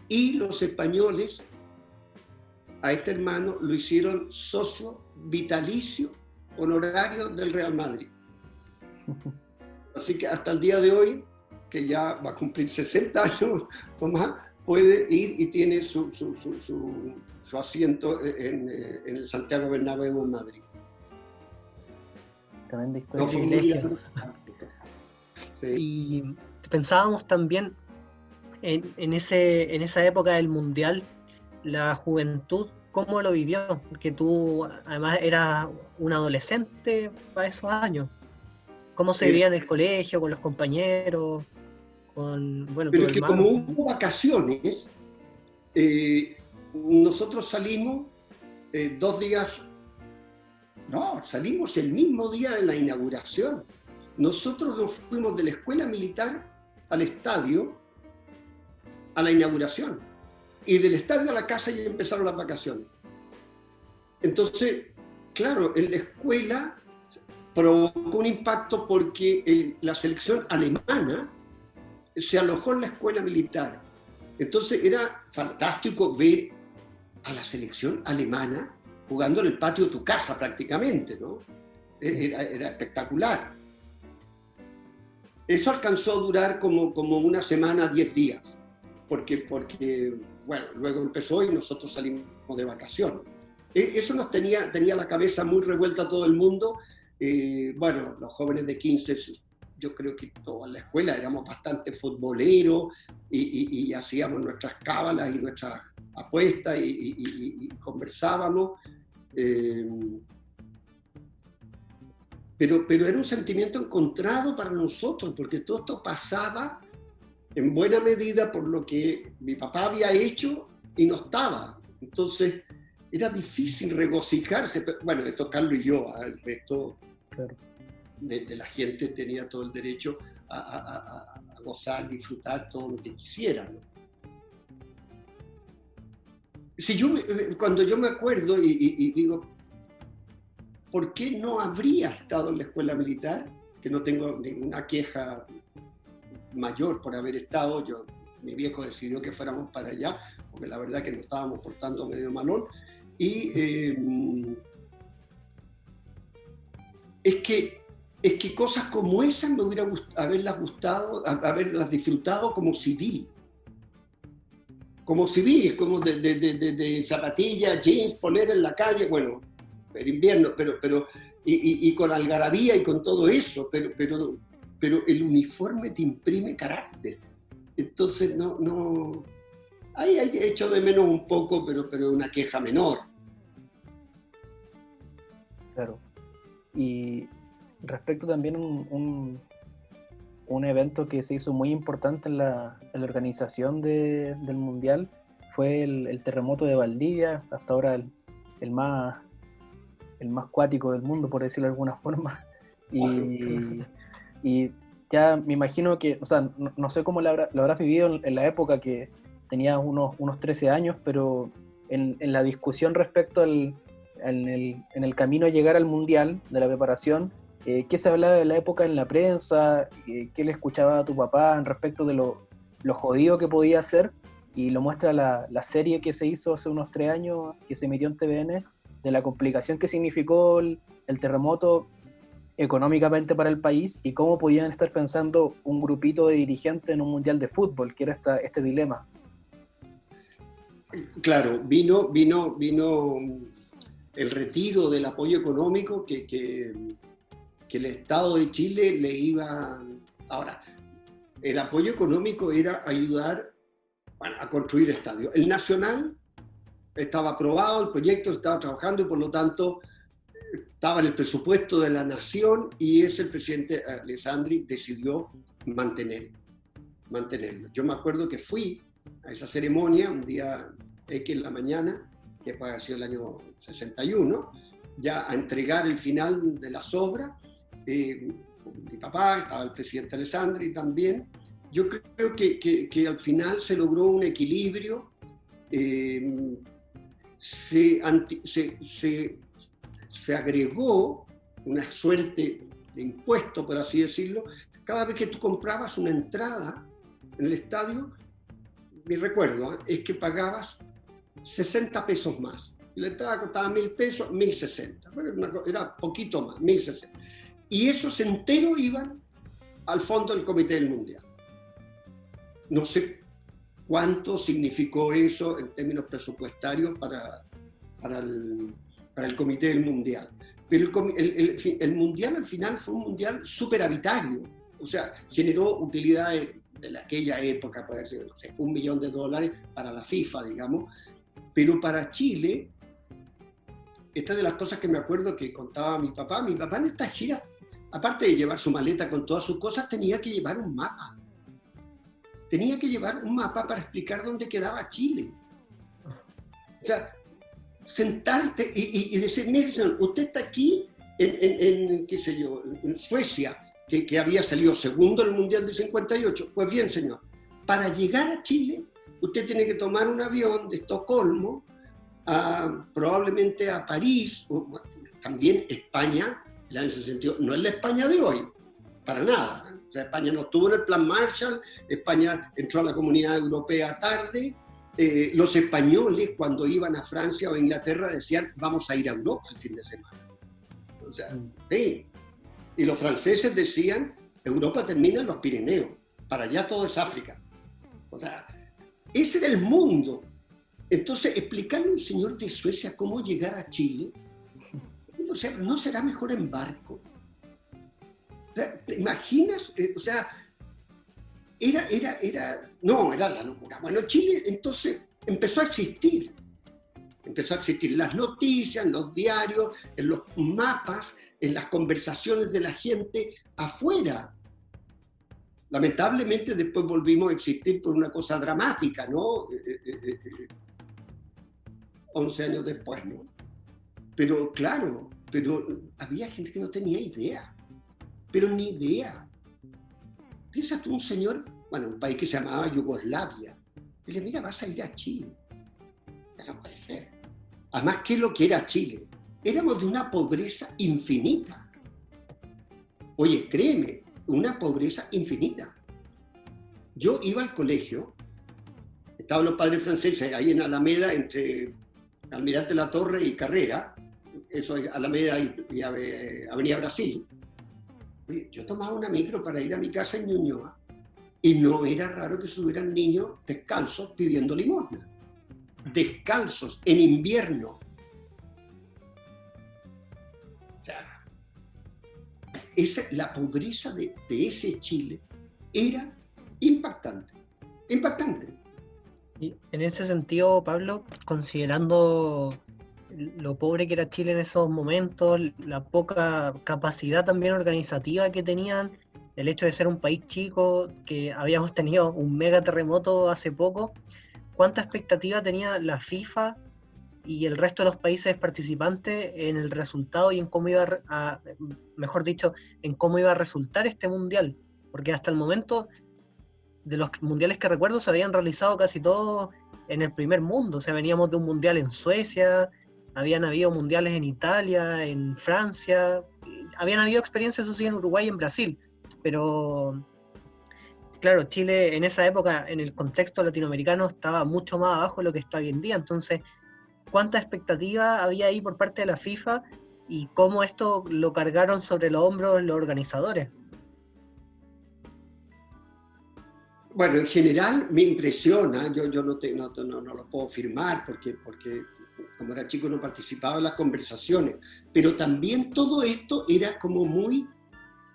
Y los españoles a este hermano lo hicieron socio vitalicio honorario del Real Madrid. Así que hasta el día de hoy, que ya va a cumplir 60 años, Tomás puede ir y tiene su asiento en el Santiago Bernabéu en Madrid. Tremenda historia. Sí. Y pensábamos también en esa época del Mundial, la juventud, ¿cómo lo vivió? Porque tú además eras un adolescente para esos años. ¿Cómo se vivía en el colegio, con los compañeros? Pero es que como hubo vacaciones, nosotros salimos 2 días, no, salimos el mismo día de la inauguración. Nosotros nos fuimos de la escuela militar al estadio a la inauguración, y del estadio a la casa ya empezaron las vacaciones. Entonces, claro, en la escuela provocó un impacto porque la selección alemana se alojó en la escuela militar. Entonces era fantástico ver a la selección alemana jugando en el patio de tu casa prácticamente, ¿no? Era espectacular. Eso alcanzó a durar como una semana, 10 días, porque bueno, luego empezó y nosotros salimos de vacaciones. Eso nos tenía la cabeza muy revuelta a todo el mundo. Bueno, los jóvenes de 15, yo creo que toda la escuela éramos bastante futboleros y hacíamos nuestras cábalas y nuestras apuestas y conversábamos. Pero era un sentimiento encontrado para nosotros, porque todo esto pasaba en buena medida por lo que mi papá había hecho y no estaba. Entonces era difícil regocijarse. Bueno, esto Carlos y yo, el resto Claro. de la gente tenía todo el derecho a gozar, disfrutar todo lo que quisieran, ¿no? Cuando yo me acuerdo y digo, ¿por qué no habría estado en la escuela militar? Que no tengo ninguna queja mayor por haber estado. Mi viejo decidió que fuéramos para allá, porque la verdad que nos estábamos portando medio malón. Y es que cosas como esas me hubiera haberlas gustado, haberlas disfrutado como civil. Como civil, como de zapatillas, jeans, polera en la calle, bueno, en invierno, pero y con algarabía y con todo eso, pero el uniforme te imprime carácter. Entonces, no ahí he hecho de menos un poco, pero una queja menor. Claro. Y respecto también un evento que se hizo muy importante en la organización del Mundial fue el terremoto de Valdivia, hasta ahora el más cuático del mundo, por decirlo de alguna forma. Y ya me imagino que, o sea, no sé cómo lo habrás vivido en la época que tenías unos 13 años, pero en la discusión respecto en el camino a llegar al Mundial, de la preparación, ¿qué se hablaba de la época en la prensa? ¿Qué le escuchaba a tu papá en respecto de lo jodido que podía ser? Y lo muestra la serie que se hizo hace unos 3 años, que se emitió en TVN, de la complicación que significó el terremoto económicamente para el país y cómo podían estar pensando un grupito de dirigentes en un mundial de fútbol, que era este dilema. Claro, vino el retiro del apoyo económico que el Estado de Chile le iba... Ahora, el apoyo económico era ayudar a construir estadios. El Nacional estaba aprobado, el proyecto estaba trabajando y por lo tanto estaba en el presupuesto de la nación y el presidente Alessandri decidió mantenerlo. Yo me acuerdo que fui a esa ceremonia un día X en la mañana, que ha sido el año 61, ya a entregar el final de las obras. Mi papá, estaba el presidente Alessandri también. Yo creo que al final se logró un equilibrio. Se agregó una suerte de impuesto, por así decirlo. Cada vez que tú comprabas una entrada en el estadio, mi recuerdo es que pagabas 60 pesos más. Y la entrada costaba 1.000 pesos, 1.060. Era poquito más, 1.060. Y esos enteros iban al fondo del Comité del Mundial. No sé cuánto significó eso en términos presupuestarios para el Comité del Mundial. Pero el Mundial al final fue un Mundial superavitario. O sea, generó utilidades de aquella época, puede ser, no sé, $1 millón para la FIFA, digamos. Pero para Chile, esta es de las cosas que me acuerdo que contaba mi papá en esta gira, aparte de llevar su maleta con todas sus cosas, tenía que llevar un mapa. Tenía que llevar un mapa para explicar dónde quedaba Chile. O sea, sentarte y decir, mire, señor, usted está aquí qué sé yo, en Suecia, que había salido segundo en el Mundial de 58. Pues bien, señor, para llegar a Chile, usted tiene que tomar un avión de Estocolmo, probablemente a París, o también España, en ese sentido, no es la España de hoy, para nada. O sea, España no estuvo en el Plan Marshall, España entró a la Comunidad Europea tarde. Los españoles, cuando iban a Francia o a Inglaterra, decían, vamos a ir a Europa el fin de semana. O sea, sí. Y los franceses decían, Europa termina en los Pirineos, para allá todo es África. O sea, ese era el mundo. Entonces, explicarle a un señor de Suecia cómo llegar a Chile, o sea, ¿no será mejor en barco? O sea, ¿te imaginas? O sea, era la locura. Bueno, Chile, entonces, empezó a existir. Empezó a existir en las noticias, en los diarios, en los mapas, en las conversaciones de la gente afuera. Lamentablemente después volvimos a existir por una cosa dramática, ¿no? 11 años después, ¿no? Pero claro, había gente que no tenía idea, pero ni idea. Piensa tú, un señor, bueno, un país que se llamaba Yugoslavia, y le mira, vas a ir a Chile. Ya no puede ser. Además, ¿qué es lo que era Chile? Éramos de una pobreza infinita. Oye, créeme, una pobreza infinita. Yo iba al colegio, estaban los padres franceses ahí en Alameda, entre Almirante La Torre y Carrera, eso es Alameda y Avenida Brasil. Oye, yo tomaba una micro para ir a mi casa en Ñuñoa y no era raro que subieran niños descalzos pidiendo limosna. Descalzos, en invierno. O sea, la pobreza de ese Chile era impactante, impactante. Y en ese sentido, Pablo, considerando lo pobre que era Chile en esos momentos, la poca capacidad también organizativa que tenían, el hecho de ser un país chico, que habíamos tenido un mega terremoto hace poco, ¿cuánta expectativa tenía la FIFA y el resto de los países participantes en el resultado y en cómo mejor dicho, en cómo iba a resultar este mundial? Porque hasta el momento, de los mundiales que recuerdo, se habían realizado casi todos en el primer mundo. O sea, veníamos de un mundial en Suecia, habían habido mundiales en Italia, en Francia, habían habido experiencias, eso sí, en Uruguay y en Brasil, pero claro, Chile en esa época, en el contexto latinoamericano, estaba mucho más abajo de lo que está hoy en día. Entonces, ¿cuánta expectativa había ahí por parte de la FIFA y cómo esto lo cargaron sobre los hombros los organizadores? Bueno, en general me impresiona, yo no lo puedo firmar porque como era chico no participaba en las conversaciones, pero también todo esto era como muy,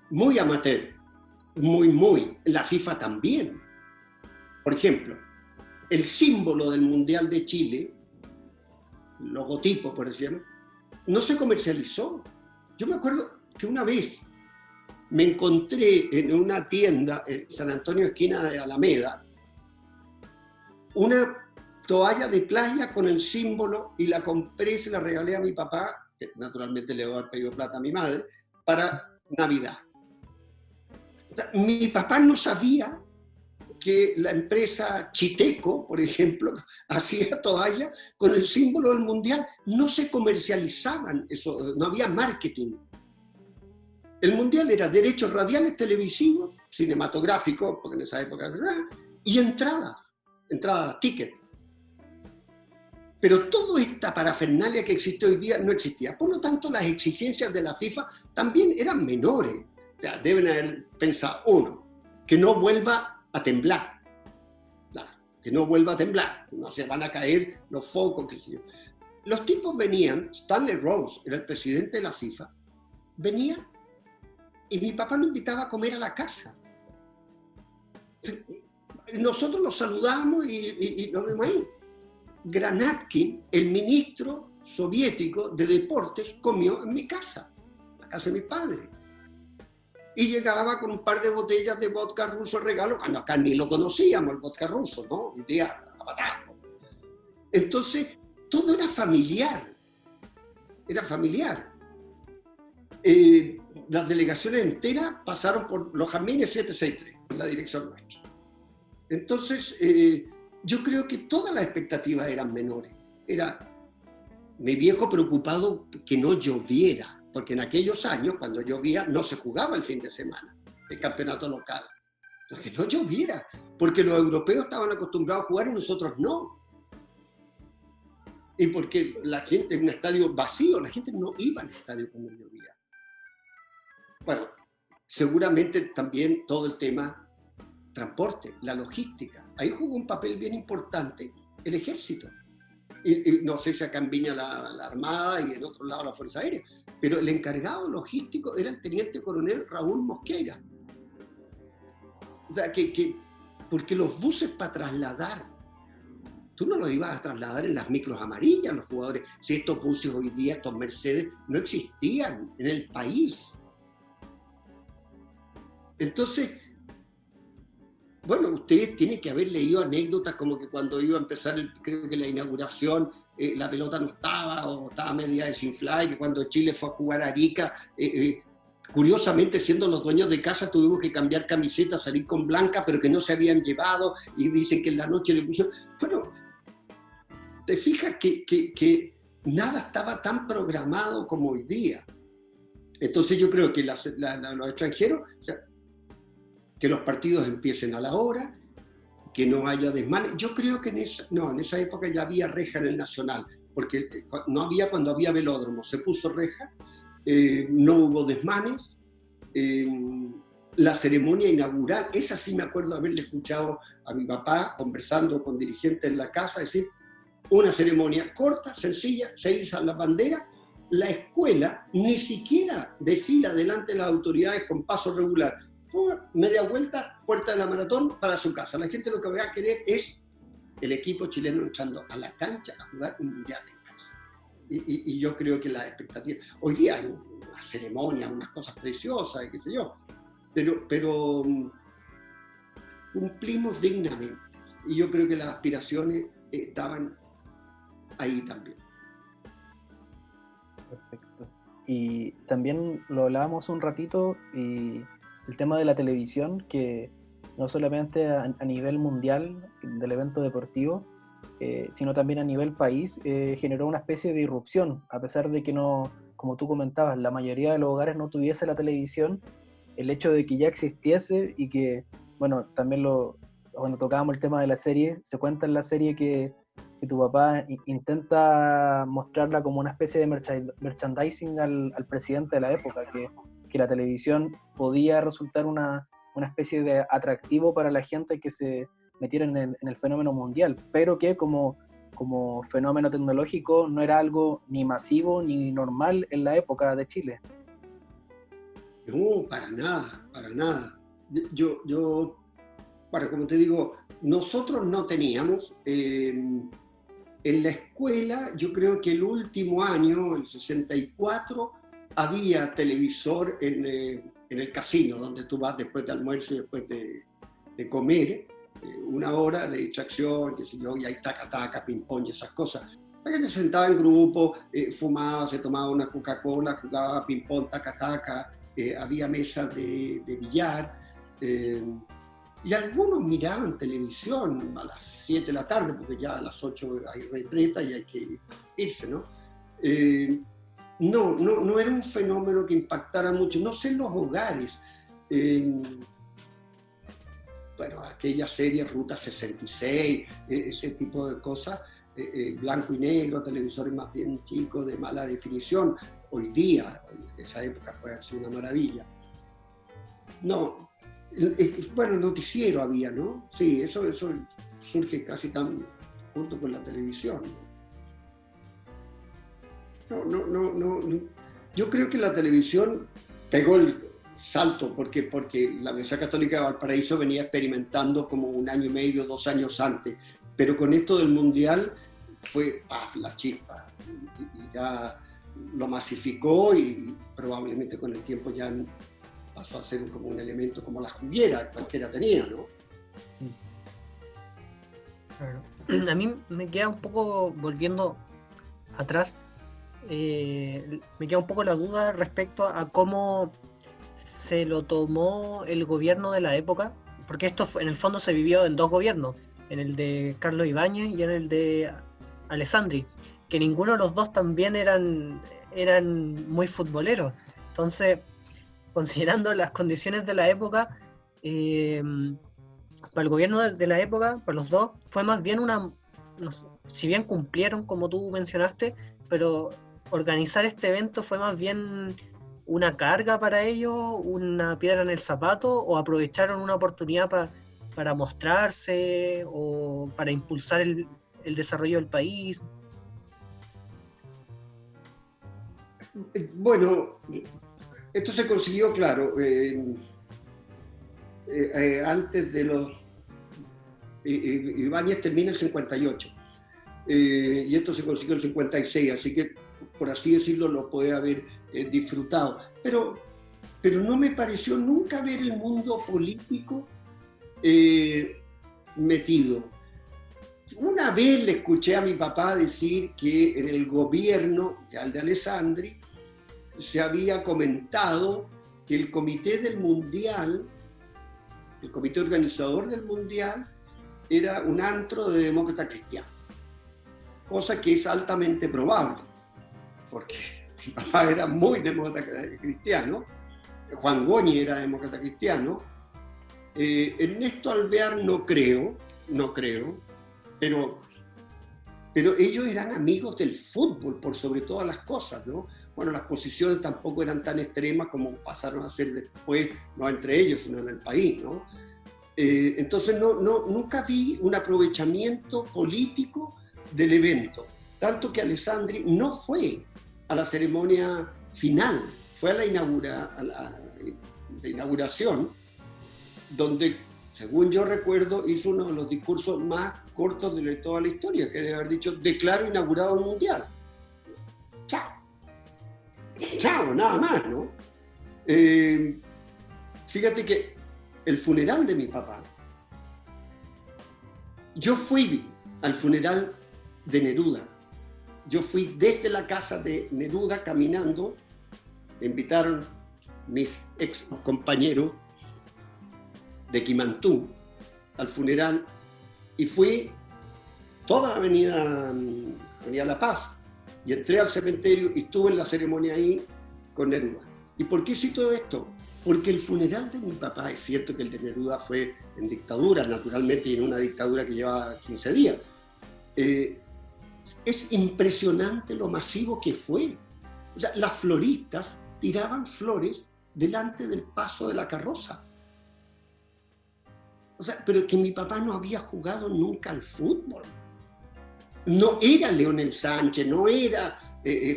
muy amateur, muy, la FIFA también. Por ejemplo, el símbolo del Mundial de Chile, logotipo por ejemplo, no se comercializó. Yo me acuerdo que una vez me encontré en una tienda en San Antonio, esquina de Alameda, una toalla de playa con el símbolo y la compré y se la regalé a mi papá, que naturalmente le voy a haber pedido plata a mi madre, para Navidad. Mi papá no sabía que la empresa Chiteco, por ejemplo, hacía toallas con el símbolo del Mundial. No se comercializaban, eso, no había marketing. El Mundial era derechos radiales, televisivos, cinematográficos, porque en esa época, y entradas, ticket. Pero toda esta parafernalia que existe hoy día no existía. Por lo tanto, las exigencias de la FIFA también eran menores. O sea, deben haber pensado, uno, que no vuelva a temblar. Claro, que no vuelva a temblar. No se van a caer los focos, qué sé yo. Los tipos venían, Stanley Rose era el presidente de la FIFA, venía y mi papá lo invitaba a comer a la casa. Nosotros los saludamos y nos vemos ahí. Granatkin, el ministro soviético de deportes, comió en mi casa, la casa de mis padres. Y llegaba con un par de botellas de vodka ruso regalo, cuando acá ni lo conocíamos, el vodka ruso, ¿no? Un día abatajo. Entonces, todo era familiar. Era familiar. Las delegaciones enteras pasaron por Los Jazmines 763, en la dirección nuestra. Entonces, yo creo que todas las expectativas eran menores. Era mi viejo preocupado que no lloviera, porque en aquellos años, cuando llovía, no se jugaba el fin de semana, el campeonato local. Entonces, que no lloviera, porque los europeos estaban acostumbrados a jugar y nosotros no. Y porque la gente en un estadio vacío, la gente no iba al estadio cuando llovía. Bueno, seguramente también todo el tema transporte, la logística. Ahí jugó un papel bien importante el ejército. Y no sé si acá en Viña la Armada y en otro lado la Fuerza Aérea, pero el encargado logístico era el teniente coronel Raúl Mosquera. O sea, porque los buses para trasladar tú no los ibas a trasladar en las micros amarillas los jugadores. Si estos buses hoy día, estos Mercedes, no existían en el país. Entonces, bueno, ustedes tienen que haber leído anécdotas como que cuando iba a empezar, creo que la inauguración, la pelota no estaba o estaba media desinflada, y que cuando Chile fue a jugar a Arica, curiosamente, siendo los dueños de casa, tuvimos que cambiar camisetas, salir con blanca, pero que no se habían llevado, y dicen que en la noche le pusieron... Bueno, te fijas que nada estaba tan programado como hoy día. Entonces yo creo que los extranjeros, o sea, que los partidos empiecen a la hora, que no haya desmanes. Yo creo que en esa época ya había reja en el Nacional, porque no había cuando había velódromo, se puso reja, no hubo desmanes. La ceremonia inaugural, esa sí me acuerdo de haberle escuchado a mi papá conversando con dirigentes en la casa, decir, una ceremonia corta, sencilla, se izan las banderas, la escuela ni siquiera desfila delante de las autoridades con paso regular, media vuelta, puerta de la maratón para su casa. La gente lo que va a querer es el equipo chileno entrando a la cancha a jugar un mundial en casa. Y yo creo que las expectativas, hoy día hay unas ceremonias, unas cosas preciosas, qué sé yo, pero cumplimos dignamente. Y yo creo que las aspiraciones estaban ahí también. Perfecto. Y también lo hablábamos un ratito, y el tema de la televisión, que no solamente a nivel mundial del evento deportivo, sino también a nivel país, generó una especie de irrupción, a pesar de que no, como tú comentabas, la mayoría de los hogares no tuviese la televisión. El hecho de que ya existiese y que, bueno, también cuando tocábamos el tema de la serie, se cuenta en la serie que tu papá intenta mostrarla como una especie de merchandising al presidente de la época, que la televisión podía resultar una especie de atractivo para la gente que se metiera en el fenómeno mundial, pero que como fenómeno tecnológico no era algo ni masivo ni normal en la época de Chile. No, para nada. Bueno, como te digo, nosotros no teníamos, en la escuela, yo creo que el último año, el 64, había televisor en el casino, donde tú vas después de almuerzo y después de comer, una hora de distracción, qué sé yo, y hay taca-taca, ping-pong y esas cosas. La gente se sentaba en grupo, fumaba, se tomaba una Coca-Cola, jugaba ping-pong, taca-taca, había mesas de billar, y algunos miraban televisión a las 7 de la tarde, porque ya a las 8 hay retreta y hay que irse, ¿no? No era un fenómeno que impactara mucho, no sé en los hogares. Bueno, aquella serie Ruta 66, ese tipo de cosas, blanco y negro, televisores más bien chicos, de mala definición. Hoy día, en esa época fue así una maravilla. No, bueno, noticiero había, ¿no? Sí, eso surge casi tan junto con la televisión. No. Yo creo que la televisión pegó el salto porque la Universidad Católica de Valparaíso venía experimentando como 1 año y medio, 2 años antes, pero con esto del Mundial fue la chispa, y ya lo masificó, y probablemente con el tiempo ya pasó a ser como un elemento como la juguera, cualquiera tenía, ¿no? Claro. A mí me queda un poco, volviendo atrás, me queda un poco la duda respecto a cómo se lo tomó el gobierno de la época, porque esto en el fondo se vivió en 2 gobiernos, en el de Carlos Ibáñez y en el de Alessandri, que ninguno de los dos también eran muy futboleros. Entonces, considerando las condiciones de la época, para el gobierno de la época, para los dos, fue más bien si bien cumplieron, como tú mencionaste, pero organizar este evento fue más bien una carga para ellos, una piedra en el zapato, o aprovecharon una oportunidad para mostrarse o para impulsar el desarrollo del país. Bueno, esto se consiguió, claro, antes de los... Ibáñez termina el 58. y esto se consiguió en el 56, así que, por así decirlo, lo puede haber disfrutado. Pero no me pareció nunca ver el mundo político metido. Una vez le escuché a mi papá decir que en el gobierno ya el de Alessandri se había comentado que el comité del Mundial, el comité organizador del Mundial, era un antro de demócrata cristiano, cosa que es altamente probable, porque mi papá era muy demócrata cristiano, Juan Goñi era demócrata cristiano, Ernesto Alvear no creo, pero ellos eran amigos del fútbol por sobre todas las cosas, ¿no? Bueno, las posiciones tampoco eran tan extremas como pasaron a ser después, no entre ellos, sino en el país, ¿no? Entonces nunca vi un aprovechamiento político del evento, tanto que Alessandri no fue a la ceremonia final, fue a la inauguración, donde, según yo recuerdo, hizo uno de los discursos más cortos de toda la historia, que debe haber dicho: declaro inaugurado el Mundial. Chao, nada más, ¿no? Fíjate que el funeral de mi papá, yo fui al funeral de Neruda. Yo fui desde la casa de Neruda caminando, me invitaron mis ex compañeros de Quimantú al funeral, y fui toda la avenida La Paz, y entré al cementerio y estuve en la ceremonia ahí con Neruda. ¿Y por qué cito esto? Porque el funeral de mi papá, es cierto que el de Neruda fue en dictadura, naturalmente, y en una dictadura que llevaba 15 días. Es impresionante lo masivo que fue. O sea, las floristas tiraban flores delante del paso de la carroza. O sea, pero que mi papá no había jugado nunca al fútbol. No era Leonel Sánchez, no era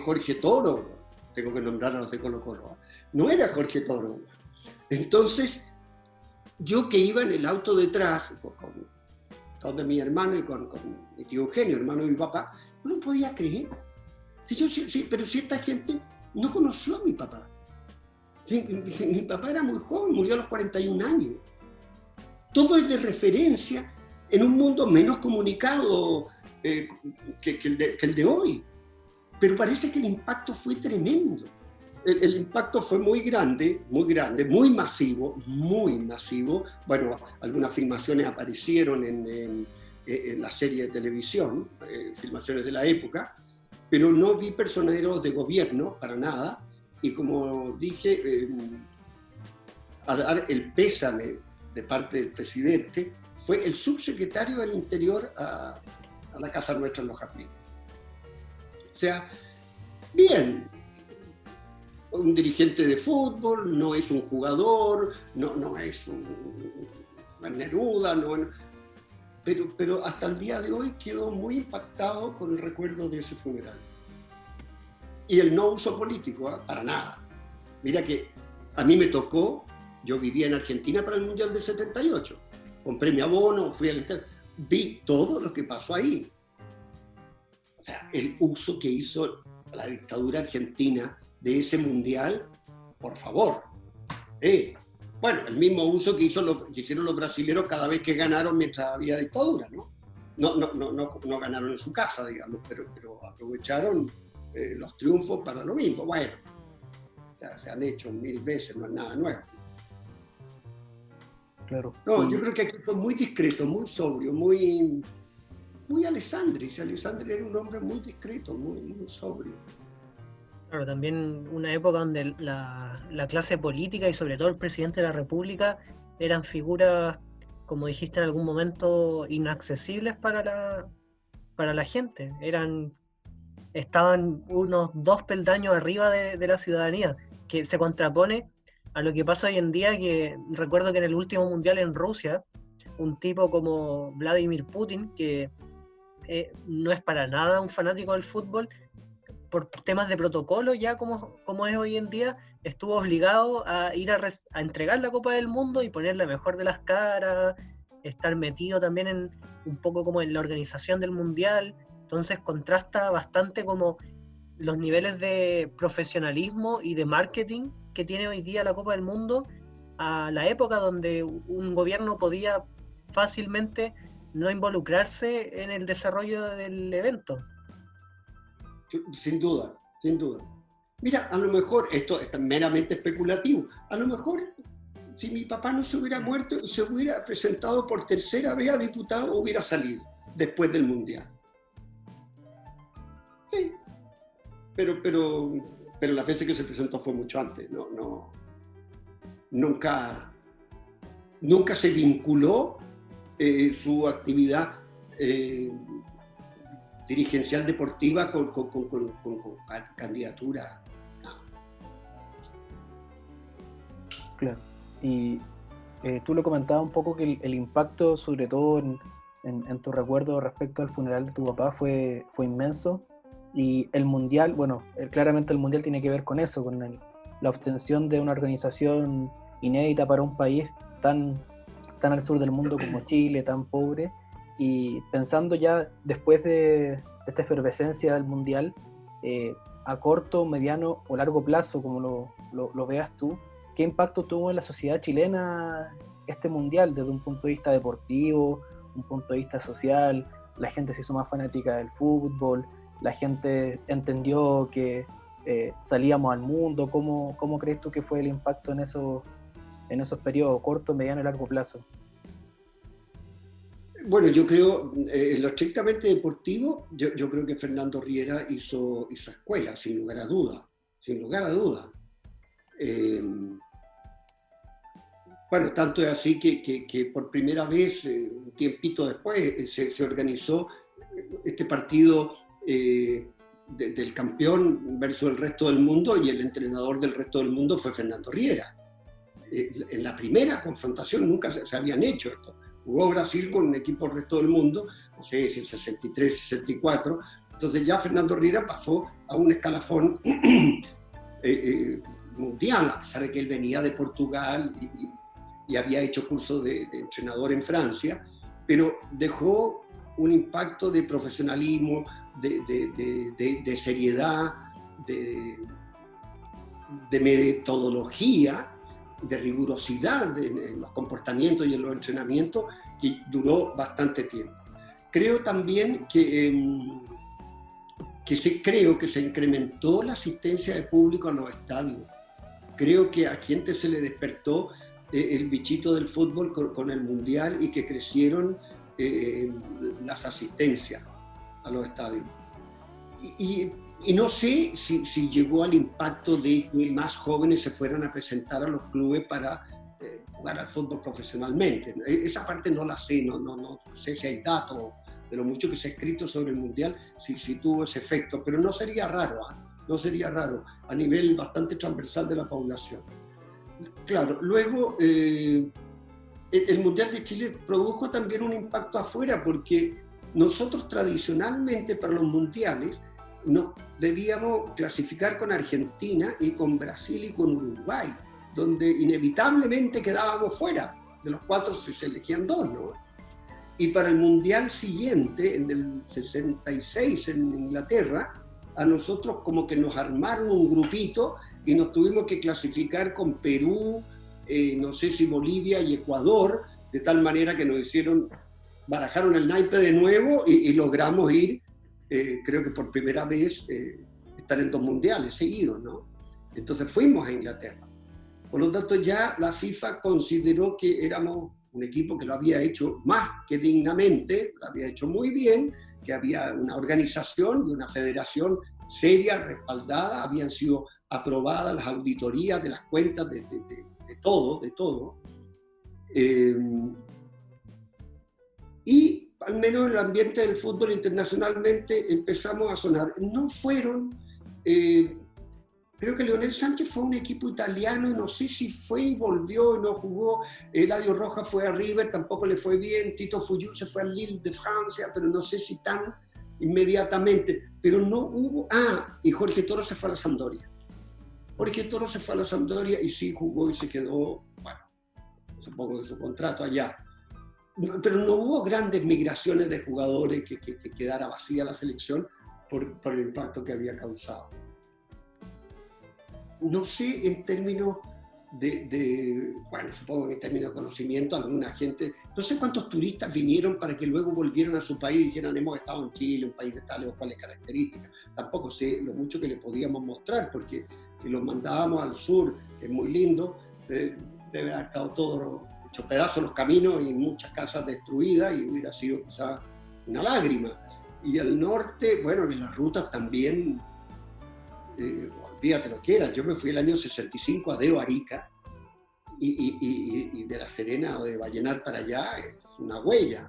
Jorge Toro. Tengo que nombrar a los de Colo-Colo. No era Jorge Toro. Entonces, yo que iba en el auto detrás, con mi hermano y con mi tío Eugenio, hermano de mi papá, no lo podía creer. Pero cierta gente no conoció a mi papá. Mi papá era muy joven, murió a los 41 años. Todo es de referencia en un mundo menos comunicado que el de hoy. Pero parece que el impacto fue tremendo. El impacto fue muy grande, muy masivo. Bueno, algunas filmaciones aparecieron en la serie de televisión, filmaciones de la época, pero no vi personeros de gobierno para nada. Y como dije, a dar el pésame de parte del presidente, fue el subsecretario del Interior a la casa nuestra en Los Jardines. O sea, bien, un dirigente de fútbol, no es un jugador, no es una Neruda, pero hasta el día de hoy quedó muy impactado con el recuerdo de ese funeral. Y el no uso político, para nada. Mira que a mí me tocó, yo vivía en Argentina para el Mundial del 78, compré mi abono, fui al estadio, vi todo lo que pasó ahí. O sea, el uso que hizo la dictadura argentina de ese mundial, por favor. Bueno, el mismo uso que hicieron los brasileños cada vez que ganaron mientras había dictadura, ¿no? No ganaron en su casa, digamos, pero aprovecharon los triunfos para lo mismo. Bueno, o sea, se han hecho 1000 veces, no es nada nuevo. Claro. No, yo creo que aquí fue muy discreto, muy sobrio, muy Alessandri. Alessandri era un hombre muy discreto, muy sobrio. Claro, también una época donde la clase política y sobre todo el presidente de la República eran figuras, como dijiste en algún momento, inaccesibles para la gente. Estaban unos 2 peldaños arriba de la ciudadanía, que se contrapone a lo que pasa hoy en día, que recuerdo que en el último mundial en Rusia, un tipo como Vladimir Putin, que no es para nada un fanático del fútbol, por temas de protocolo, ya como es hoy en día, estuvo obligado a ir a entregar la Copa del Mundo y poner la mejor de las caras, estar metido también un poco como en la organización del Mundial. Entonces contrasta bastante como los niveles de profesionalismo y de marketing que tiene hoy día la Copa del Mundo a la época donde un gobierno podía fácilmente no involucrarse en el desarrollo del evento. Sin duda, sin duda. Mira, a lo mejor, esto es meramente especulativo, a lo mejor si mi papá no se hubiera muerto y se hubiera presentado por tercera vez a diputado, hubiera salido después del Mundial. Sí, pero las veces que se presentó fue mucho antes, nunca se vinculó su actividad dirigencial deportiva con candidatura. No. Claro. Y tú lo comentabas un poco que el impacto, sobre todo en tu recuerdo respecto al funeral de tu papá, fue inmenso. Y el Mundial, bueno, claramente el Mundial tiene que ver con eso, con la obtención de una organización inédita para un país tan al sur del mundo como Chile, tan pobre. Y pensando ya después de esta efervescencia del Mundial, a corto, mediano o largo plazo, como lo veas tú, ¿qué impacto tuvo en la sociedad chilena este Mundial desde un punto de vista deportivo, un punto de vista social? La gente se hizo más fanática del fútbol, la gente entendió que salíamos al mundo. ¿Cómo crees tú que fue el impacto en esos periodos, corto, mediano y largo plazo? Bueno, yo creo, en lo estrictamente deportivo, yo creo que Fernando Riera hizo escuela, sin lugar a duda. Bueno, tanto es así que por primera vez, un tiempito después, se organizó este partido del campeón versus el resto del mundo, y el entrenador del resto del mundo fue Fernando Riera. En la primera confrontación nunca se habían hecho esto. Jugó Brasil con un equipo del resto del mundo, no sé si el 63, 64, entonces ya Fernando Riera pasó a un escalafón mundial, a pesar de que él venía de Portugal y había hecho curso de entrenador en Francia, pero dejó un impacto de profesionalismo, de seriedad, de metodología, de rigurosidad en los comportamientos y en los entrenamientos, que duró bastante tiempo. Creo también creo que se incrementó la asistencia de público a los estadios. Creo que a gente se le despertó el bichito del fútbol con el Mundial, y que crecieron las asistencias a los estadios. Y no sé si llegó al impacto de que más jóvenes se fueran a presentar a los clubes para jugar al fútbol profesionalmente. Esa parte no la sé, no sé si hay datos de lo mucho que se ha escrito sobre el Mundial, si tuvo ese efecto, pero no sería raro a nivel bastante transversal de la población. Claro, luego el Mundial de Chile produjo también un impacto afuera, porque nosotros tradicionalmente para los mundiales nos debíamos clasificar con Argentina y con Brasil y con Uruguay, donde inevitablemente quedábamos fuera. De los 4 se elegían 2, ¿no? Y para el mundial siguiente, en el 66 en Inglaterra, a nosotros como que nos armaron un grupito y nos tuvimos que clasificar con Perú, no sé si Bolivia y Ecuador, de tal manera que barajaron el naipe de nuevo y logramos ir, creo que por primera vez, estar en 2 mundiales seguidos, ¿no? Entonces fuimos a Inglaterra. Por lo tanto, ya la FIFA consideró que éramos un equipo que lo había hecho más que dignamente, lo había hecho muy bien, que había una organización y una federación seria, respaldada, habían sido aprobadas las auditorías de las cuentas de todo. Y al menos en el ambiente del fútbol internacionalmente empezamos a sonar. No fueron, creo que Leonel Sánchez fue un equipo italiano, y no sé si fue y volvió y no jugó. Eladio Rojas fue a River, tampoco le fue bien. Tito Fuyú se fue al Lille de Francia, pero no sé si tan inmediatamente. Pero no hubo... y Jorge Toro se fue a la Sampdoria. Jorge Toro se fue a la Sampdoria y sí jugó y se quedó, bueno, supongo de su contrato allá. pero no hubo grandes migraciones de jugadores que quedara vacía la selección por el impacto que había causado. No sé en términos bueno, supongo que en términos de conocimiento, alguna gente, no sé cuántos turistas vinieron para que luego volvieran a su país y dijeran, hemos estado en Chile, un país de tales o cuales características. Tampoco sé lo mucho que le podíamos mostrar, porque si los mandábamos al sur, que es muy lindo, debe haber estado todo hecho pedazos los caminos y muchas casas destruidas, y hubiera sido quizás una lágrima. Y al norte, bueno, en las rutas también, olvídate lo que era. Yo me fui el año 65 a Deo, Arica, y de La Serena o de Vallenar para allá es una huella.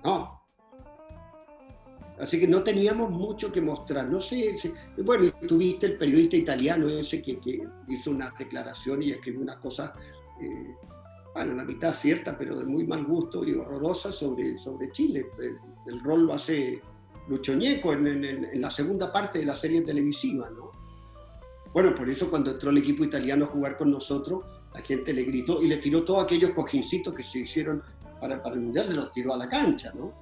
No. Así que no teníamos mucho que mostrar. No sé, bueno, y tuviste el periodista italiano ese que hizo unas declaraciones y escribió unas cosas, bueno, la mitad cierta, pero de muy mal gusto y horrorosa sobre Chile. El rol lo hace Lucho Ñeco en la segunda parte de la serie televisiva, ¿no? Bueno, por eso cuando entró el equipo italiano a jugar con nosotros, la gente le gritó y le tiró todos aquellos cojincitos que se hicieron para el Mundial, se los tiró a la cancha, ¿no?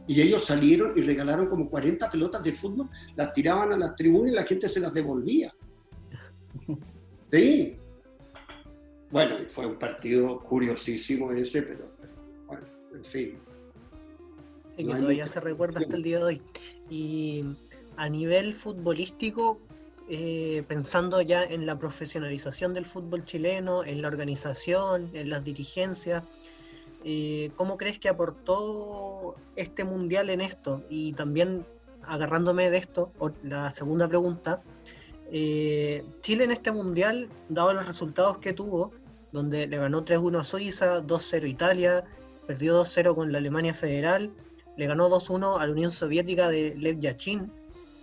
Y ellos salieron y regalaron como 40 pelotas de fútbol, las tiraban a las tribunas y la gente se las devolvía. Sí. Bueno, fue un partido curiosísimo ese, pero bueno, en fin. Sí, que todavía se recuerda hasta el día de hoy. Y a nivel futbolístico, pensando ya en la profesionalización del fútbol chileno, en la organización, en las dirigencias, ¿cómo crees que aportó este mundial en esto? Y también, agarrándome de esto, la segunda pregunta, Chile en este mundial, dado los resultados que tuvo, donde le ganó 3-1 a Suiza, 2-0 a Italia, perdió 2-0 con la Alemania Federal, le ganó 2-1 a la Unión Soviética de Lev Yashin,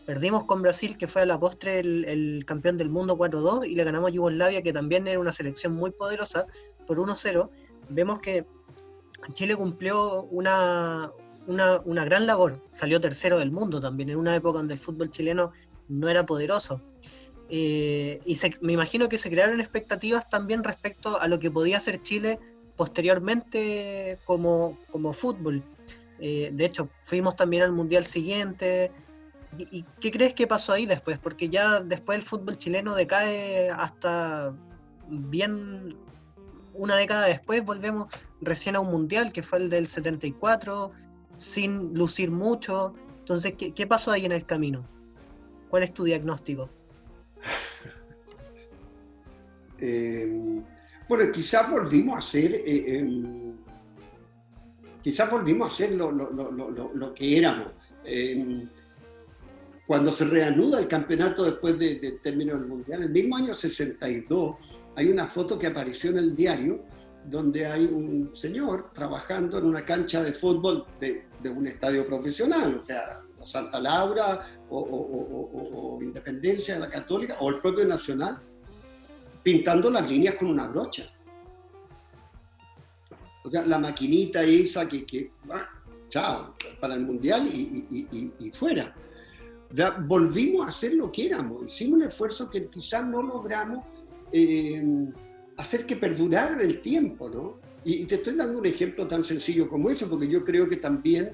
perdimos con Brasil, que fue a la postre el campeón del mundo 4-2, y le ganamos a Yugoslavia, que también era una selección muy poderosa, por 1-0. Vemos que Chile cumplió una gran labor, salió tercero del mundo también, en una época donde el fútbol chileno no era poderoso. Y me imagino que se crearon expectativas también respecto a lo que podía hacer Chile posteriormente como fútbol. De hecho, fuimos también al Mundial siguiente. ¿Y qué crees que pasó ahí después? Porque ya después el fútbol chileno decae hasta bien una década después, volvemos recién a un Mundial, que fue el del 74, sin lucir mucho. Entonces, ¿qué pasó ahí en el camino? ¿Cuál es tu diagnóstico? Bueno, quizás volvimos a hacer lo que éramos. Cuando se reanuda el campeonato después de término del Mundial, el mismo año 62, hay una foto que apareció en el diario donde hay un señor trabajando en una cancha de fútbol de un estadio profesional, o sea, Santa Laura o Independencia de la Católica o el propio Nacional, pintando las líneas con una brocha. O sea, la maquinita esa que chao, para el Mundial y fuera. O sea, volvimos a ser lo que éramos. Hicimos un esfuerzo que quizás no logramos hacer que perdurara en el tiempo, ¿no? Y te estoy dando un ejemplo tan sencillo como eso, porque yo creo que también,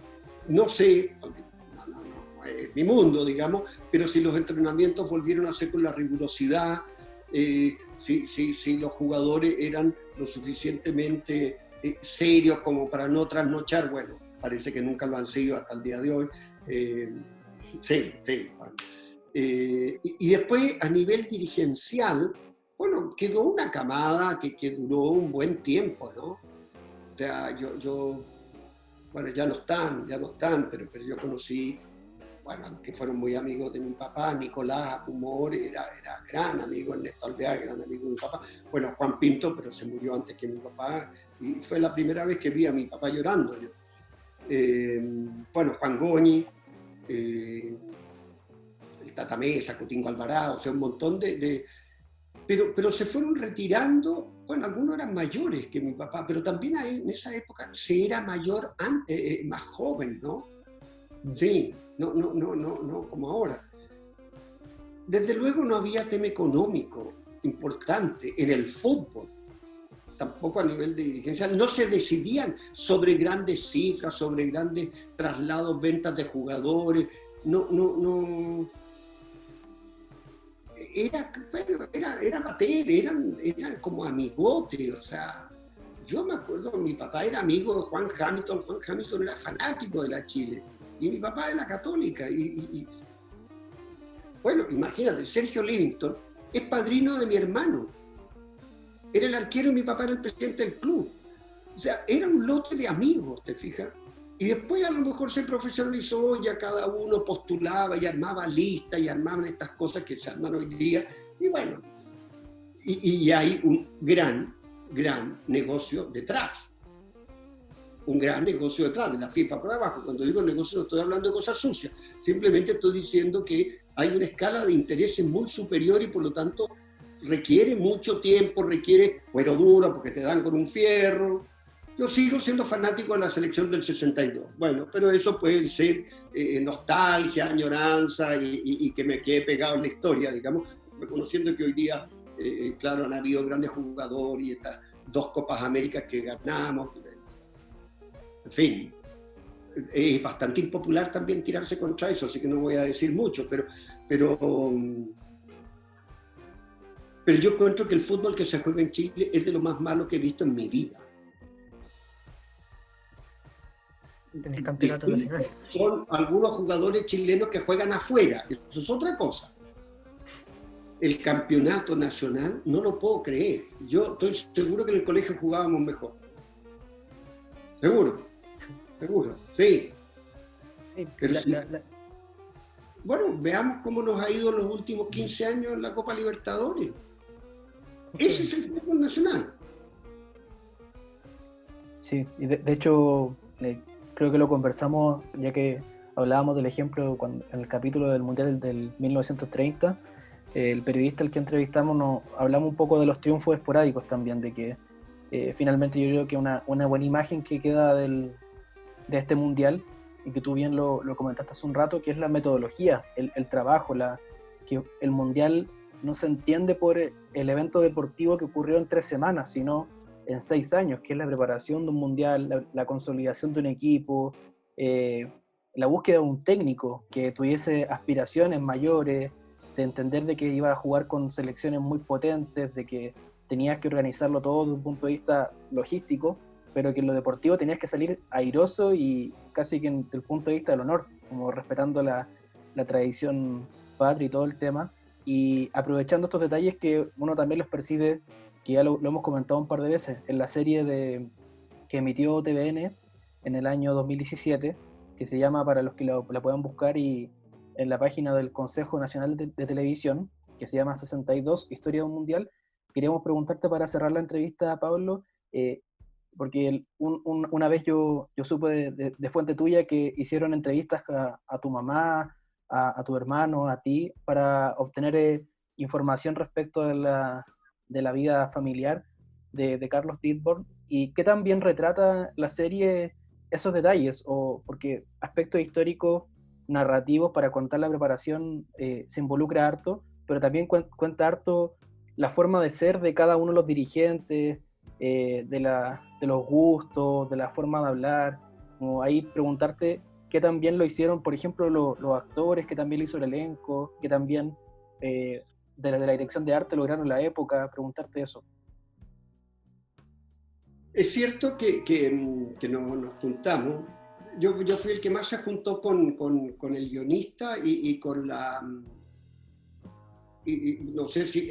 no sé, no es mi mundo, digamos, pero si los entrenamientos volvieron a ser con la rigurosidad, si los jugadores eran lo suficientemente serios como para no trasnochar, bueno, parece que nunca lo han sido hasta el día de hoy. Sí. Y después, a nivel dirigencial, bueno, quedó una camada que duró un buen tiempo, ¿no? O sea, bueno, ya no están, pero yo conocí, bueno, a los que fueron muy amigos de mi papá, Nicolás Humor, era gran amigo, Ernesto Alvear, gran amigo de mi papá. Bueno, Juan Pinto, pero se murió antes que mi papá, y fue la primera vez que vi a mi papá llorando. Bueno, Juan Goñi, el Tata Mesa, Coutinho Alvarado, o sea, un montón pero se fueron retirando. Bueno, algunos eran mayores que mi papá, pero también ahí, en esa época se era mayor, más joven, ¿no? Sí, no como ahora. Desde luego no había tema económico importante en el fútbol. tampoco a nivel de dirigencia, no se decidían sobre grandes cifras, sobre grandes traslados, ventas de jugadores, no. Era amateur, eran como amigotes, o sea, yo me acuerdo, mi papá era amigo de Juan Hamilton era fanático de la Chile, y mi papá de la Católica, bueno, imagínate, Sergio Livington es padrino de mi hermano, era el arquero y mi papá era el presidente del club, o sea, era un lote de amigos, ¿te fijas? Y después a lo mejor se profesionalizó, ya cada uno postulaba y armaba listas y armaban estas cosas que se arman hoy día. Y bueno, y hay un gran negocio detrás. Un gran negocio detrás, de la FIFA por abajo. Cuando digo negocio no estoy hablando de cosas sucias. Simplemente estoy diciendo que hay una escala de intereses muy superior y por lo tanto requiere mucho tiempo, requiere cuero duro porque te dan con un fierro. Yo sigo siendo fanático de la selección del 62. Bueno, pero eso puede ser nostalgia, añoranza y que me quede pegado en la historia, digamos, reconociendo que hoy día, claro, han habido grandes jugadores y estas 2 Copas Américas que ganamos. En fin, es bastante impopular también tirarse contra eso, así que no voy a decir mucho, pero yo encuentro que el fútbol que se juega en Chile es de lo más malo que he visto en mi vida. Tenés campeonatos nacionales. Son algunos jugadores chilenos que juegan afuera, eso es otra cosa. El campeonato nacional no lo puedo creer. Yo estoy seguro que en el colegio jugábamos mejor. Seguro, sí. Pero bueno, veamos cómo nos ha ido los últimos 15 años en la Copa Libertadores. Ese es el fútbol nacional. Sí, y de hecho, creo que lo conversamos, ya que hablábamos del ejemplo en el capítulo del Mundial del 1930, el periodista al que entrevistamos hablamos un poco de los triunfos esporádicos también, de que finalmente yo creo que una buena imagen que queda de este Mundial, y que tú bien lo comentaste hace un rato, que es la metodología, el trabajo, que el Mundial no se entiende por el evento deportivo que ocurrió en 3 semanas, sino en 6 años, que es la preparación de un mundial, la consolidación de un equipo, la búsqueda de un técnico que tuviese aspiraciones mayores, de entender de que iba a jugar con selecciones muy potentes, de que tenías que organizarlo todo desde un punto de vista logístico, pero que en lo deportivo tenías que salir airoso y casi que desde el punto de vista del honor, como respetando la tradición patria y todo el tema, y aprovechando estos detalles que uno también los percibe, que ya lo hemos comentado un par de veces, en la serie que emitió TVN en el año 2017, que se llama, para los que la puedan buscar, y en la página del Consejo Nacional de Televisión, que se llama 62, Historia de un Mundial. Queríamos preguntarte para cerrar la entrevista, Pablo, porque una vez yo supe de fuente tuya que hicieron entrevistas a tu mamá, a tu hermano, a ti, para obtener información respecto de la vida familiar de Carlos Lidbom, y qué tan bien retrata la serie esos detalles, porque aspectos históricos, narrativos para contar la preparación se involucra harto, pero también cuenta harto la forma de ser de cada uno de los dirigentes, de los gustos, de la forma de hablar, como ahí preguntarte qué tan bien lo hicieron, por ejemplo, los actores, qué tan bien lo hizo el elenco, qué tan bien de la dirección de arte lograron la época, preguntarte eso. Es cierto que nos juntamos. Yo fui el que más se juntó con el guionista y con la... no sé si...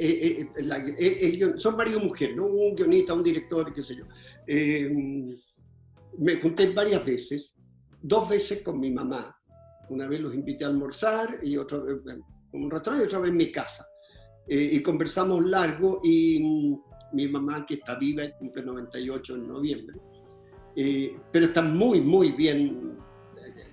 son varias mujeres, ¿no? Un guionista, un director, qué sé yo. Me junté varias veces, 2 veces con mi mamá. Una vez los invité a almorzar y otra vez en un restaurante y otra vez en mi casa. Y conversamos largo y mi mamá, que está viva, cumple 98 en noviembre, pero está muy, muy bien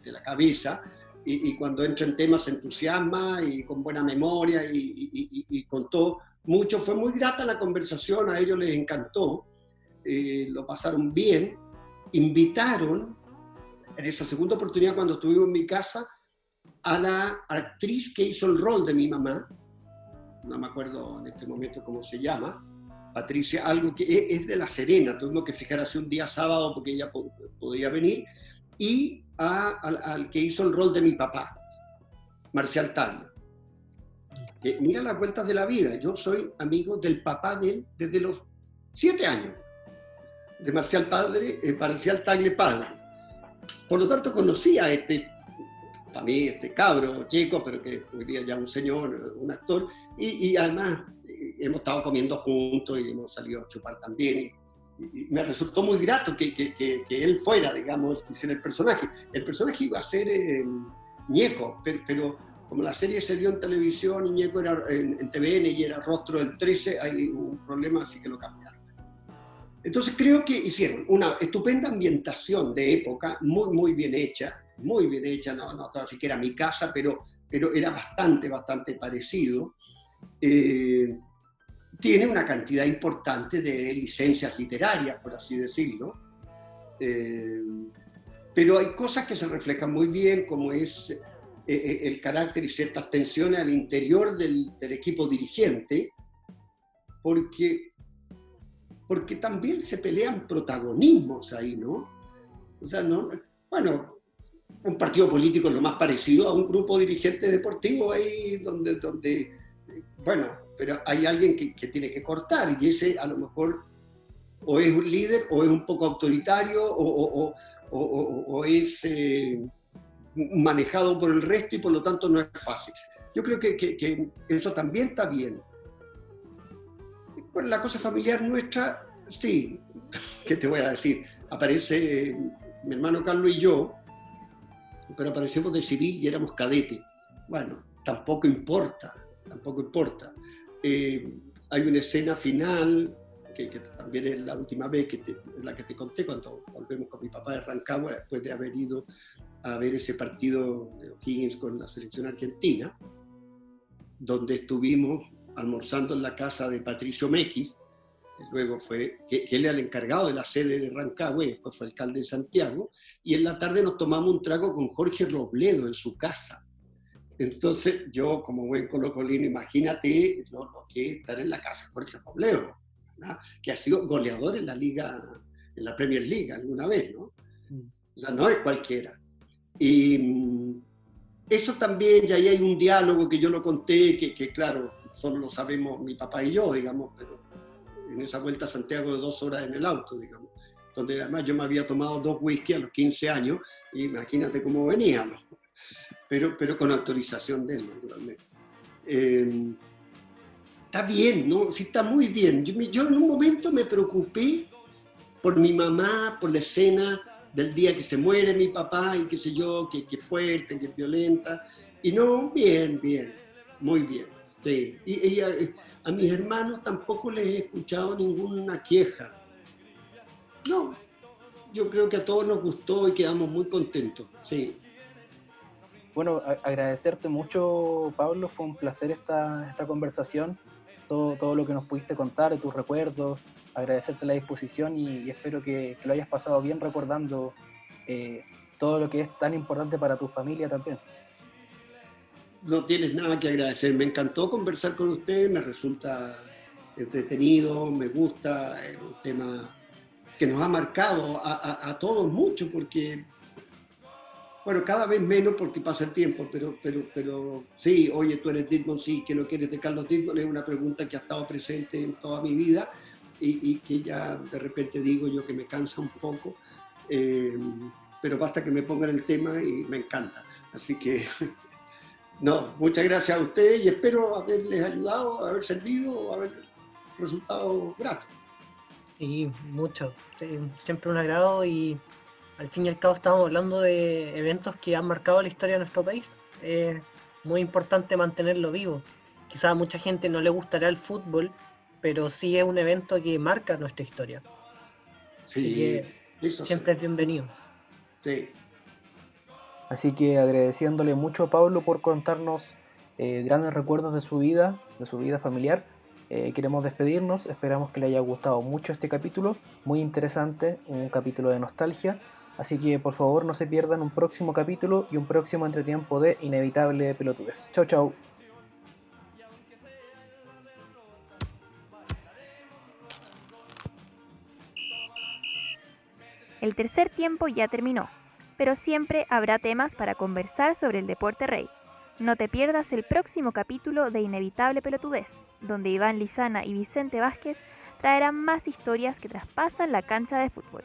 de la cabeza, y cuando entra en temas se entusiasma y con buena memoria y contó mucho. Fue muy grata la conversación, a ellos les encantó, lo pasaron bien. Invitaron, en esa segunda oportunidad cuando estuvimos en mi casa, a la actriz que hizo el rol de mi mamá, no me acuerdo en este momento cómo se llama, Patricia, algo que es de La Serena, tuvimos que fijarse un día sábado porque ella podía venir, y al que hizo el rol de mi papá, Marcial Tagle. Mira las vueltas de la vida, yo soy amigo del papá de él desde los 7 años, de Marcial Tagle padre. Por lo tanto conocía a para mí, este cabro chico, pero que hoy día ya un señor, un actor, y además hemos estado comiendo juntos y hemos salido a chupar también, y me resultó muy grato que él fuera, digamos, el que hiciera el personaje. El personaje iba a ser Ñeco, pero como la serie se dio en televisión y Ñeco era en TVN y era Rostro del 13, hay un problema, así que lo cambiaron. Entonces creo que hicieron una estupenda ambientación de época, muy bien hecha, no siquiera mi casa, pero era bastante parecido. Tiene una cantidad importante de licencias literarias, por así decirlo, pero hay cosas que se reflejan muy bien, como es el carácter y ciertas tensiones al interior del equipo dirigente, porque también se pelean protagonismos ahí, ¿no? O sea, bueno, un partido político es lo más parecido a un grupo dirigente deportivo ahí donde bueno, pero hay alguien que tiene que cortar, y ese a lo mejor o es un líder, o es un poco autoritario, o es manejado por el resto, y por lo tanto no es fácil. Yo creo que eso también está bien. Bueno, la cosa familiar nuestra, sí, ¿qué te voy a decir? Aparece mi hermano Carlos y yo, pero aparecemos de civil y éramos cadete. Bueno, tampoco importa. Hay una escena final, que también es la última vez la que te conté, cuando volvemos con mi papá de Rancagua, después de haber ido a ver ese partido de O'Higgins con la selección argentina, donde estuvimos almorzando en la casa de Patricio Mequis, que luego que él era el encargado de la sede de Rancagua y después fue alcalde de Santiago, y en la tarde nos tomamos un trago con Jorge Robledo en su casa. Entonces yo, como buen colocolino, imagínate lo que es estar en la casa de Jorge Robledo, ¿verdad? Que ha sido goleador en la Liga, en la Premier League alguna vez, ¿no? O sea, no es cualquiera. Y eso también, ya ahí hay un diálogo que yo lo conté, que claro, solo lo sabemos mi papá y yo, digamos, pero en esa vuelta a Santiago de 2 horas en el auto, digamos, donde además yo me había tomado 2 whisky a los 15 años, y imagínate cómo veníamos, pero con autorización de él, naturalmente. Está bien, ¿no? Sí, está muy bien. Yo en un momento me preocupé por mi mamá, por la escena del día que se muere mi papá, y qué sé yo, que es fuerte, que es violenta, y no, bien, muy bien. Sí. Y a mis hermanos tampoco les he escuchado ninguna queja. No, yo creo que a todos nos gustó y quedamos muy contentos, sí. Bueno, agradecerte mucho, Pablo, fue un placer esta conversación, todo lo que nos pudiste contar, de tus recuerdos, agradecerte la disposición, y espero que lo hayas pasado bien recordando todo lo que es tan importante para tu familia también. No tienes nada que agradecer, me encantó conversar con usted, me resulta entretenido, me gusta, es un tema que nos ha marcado a todos mucho, porque bueno, cada vez menos porque pasa el tiempo, pero sí, oye, tú eres Dittborn, sí, que no quieres de Carlos Dittborn, es una pregunta que ha estado presente en toda mi vida, y que ya de repente digo yo que me cansa un poco, pero basta que me pongan el tema y me encanta. Así que, no, muchas gracias a ustedes, y espero haberles ayudado, haber servido, haber resultado grato. Sí, mucho. Siempre un agrado, y al fin y al cabo estamos hablando de eventos que han marcado la historia de nuestro país. Es muy importante mantenerlo vivo. Quizá a mucha gente no le gustará el fútbol, pero sí es un evento que marca nuestra historia. Sí, así que eso siempre sí. es bienvenido. Sí. Así que agradeciéndole mucho a Pablo por contarnos grandes recuerdos de su vida familiar. Queremos despedirnos, esperamos que le haya gustado mucho este capítulo, muy interesante, un capítulo de nostalgia. Así que por favor no se pierdan un próximo capítulo y un próximo entretiempo de Inevitable Pelotudez. Chau, chau. El tercer tiempo ya terminó, pero siempre habrá temas para conversar sobre el deporte rey. No te pierdas el próximo capítulo de Inevitable Pelotudez, donde Iván Lizana y Vicente Vázquez traerán más historias que traspasan la cancha de fútbol.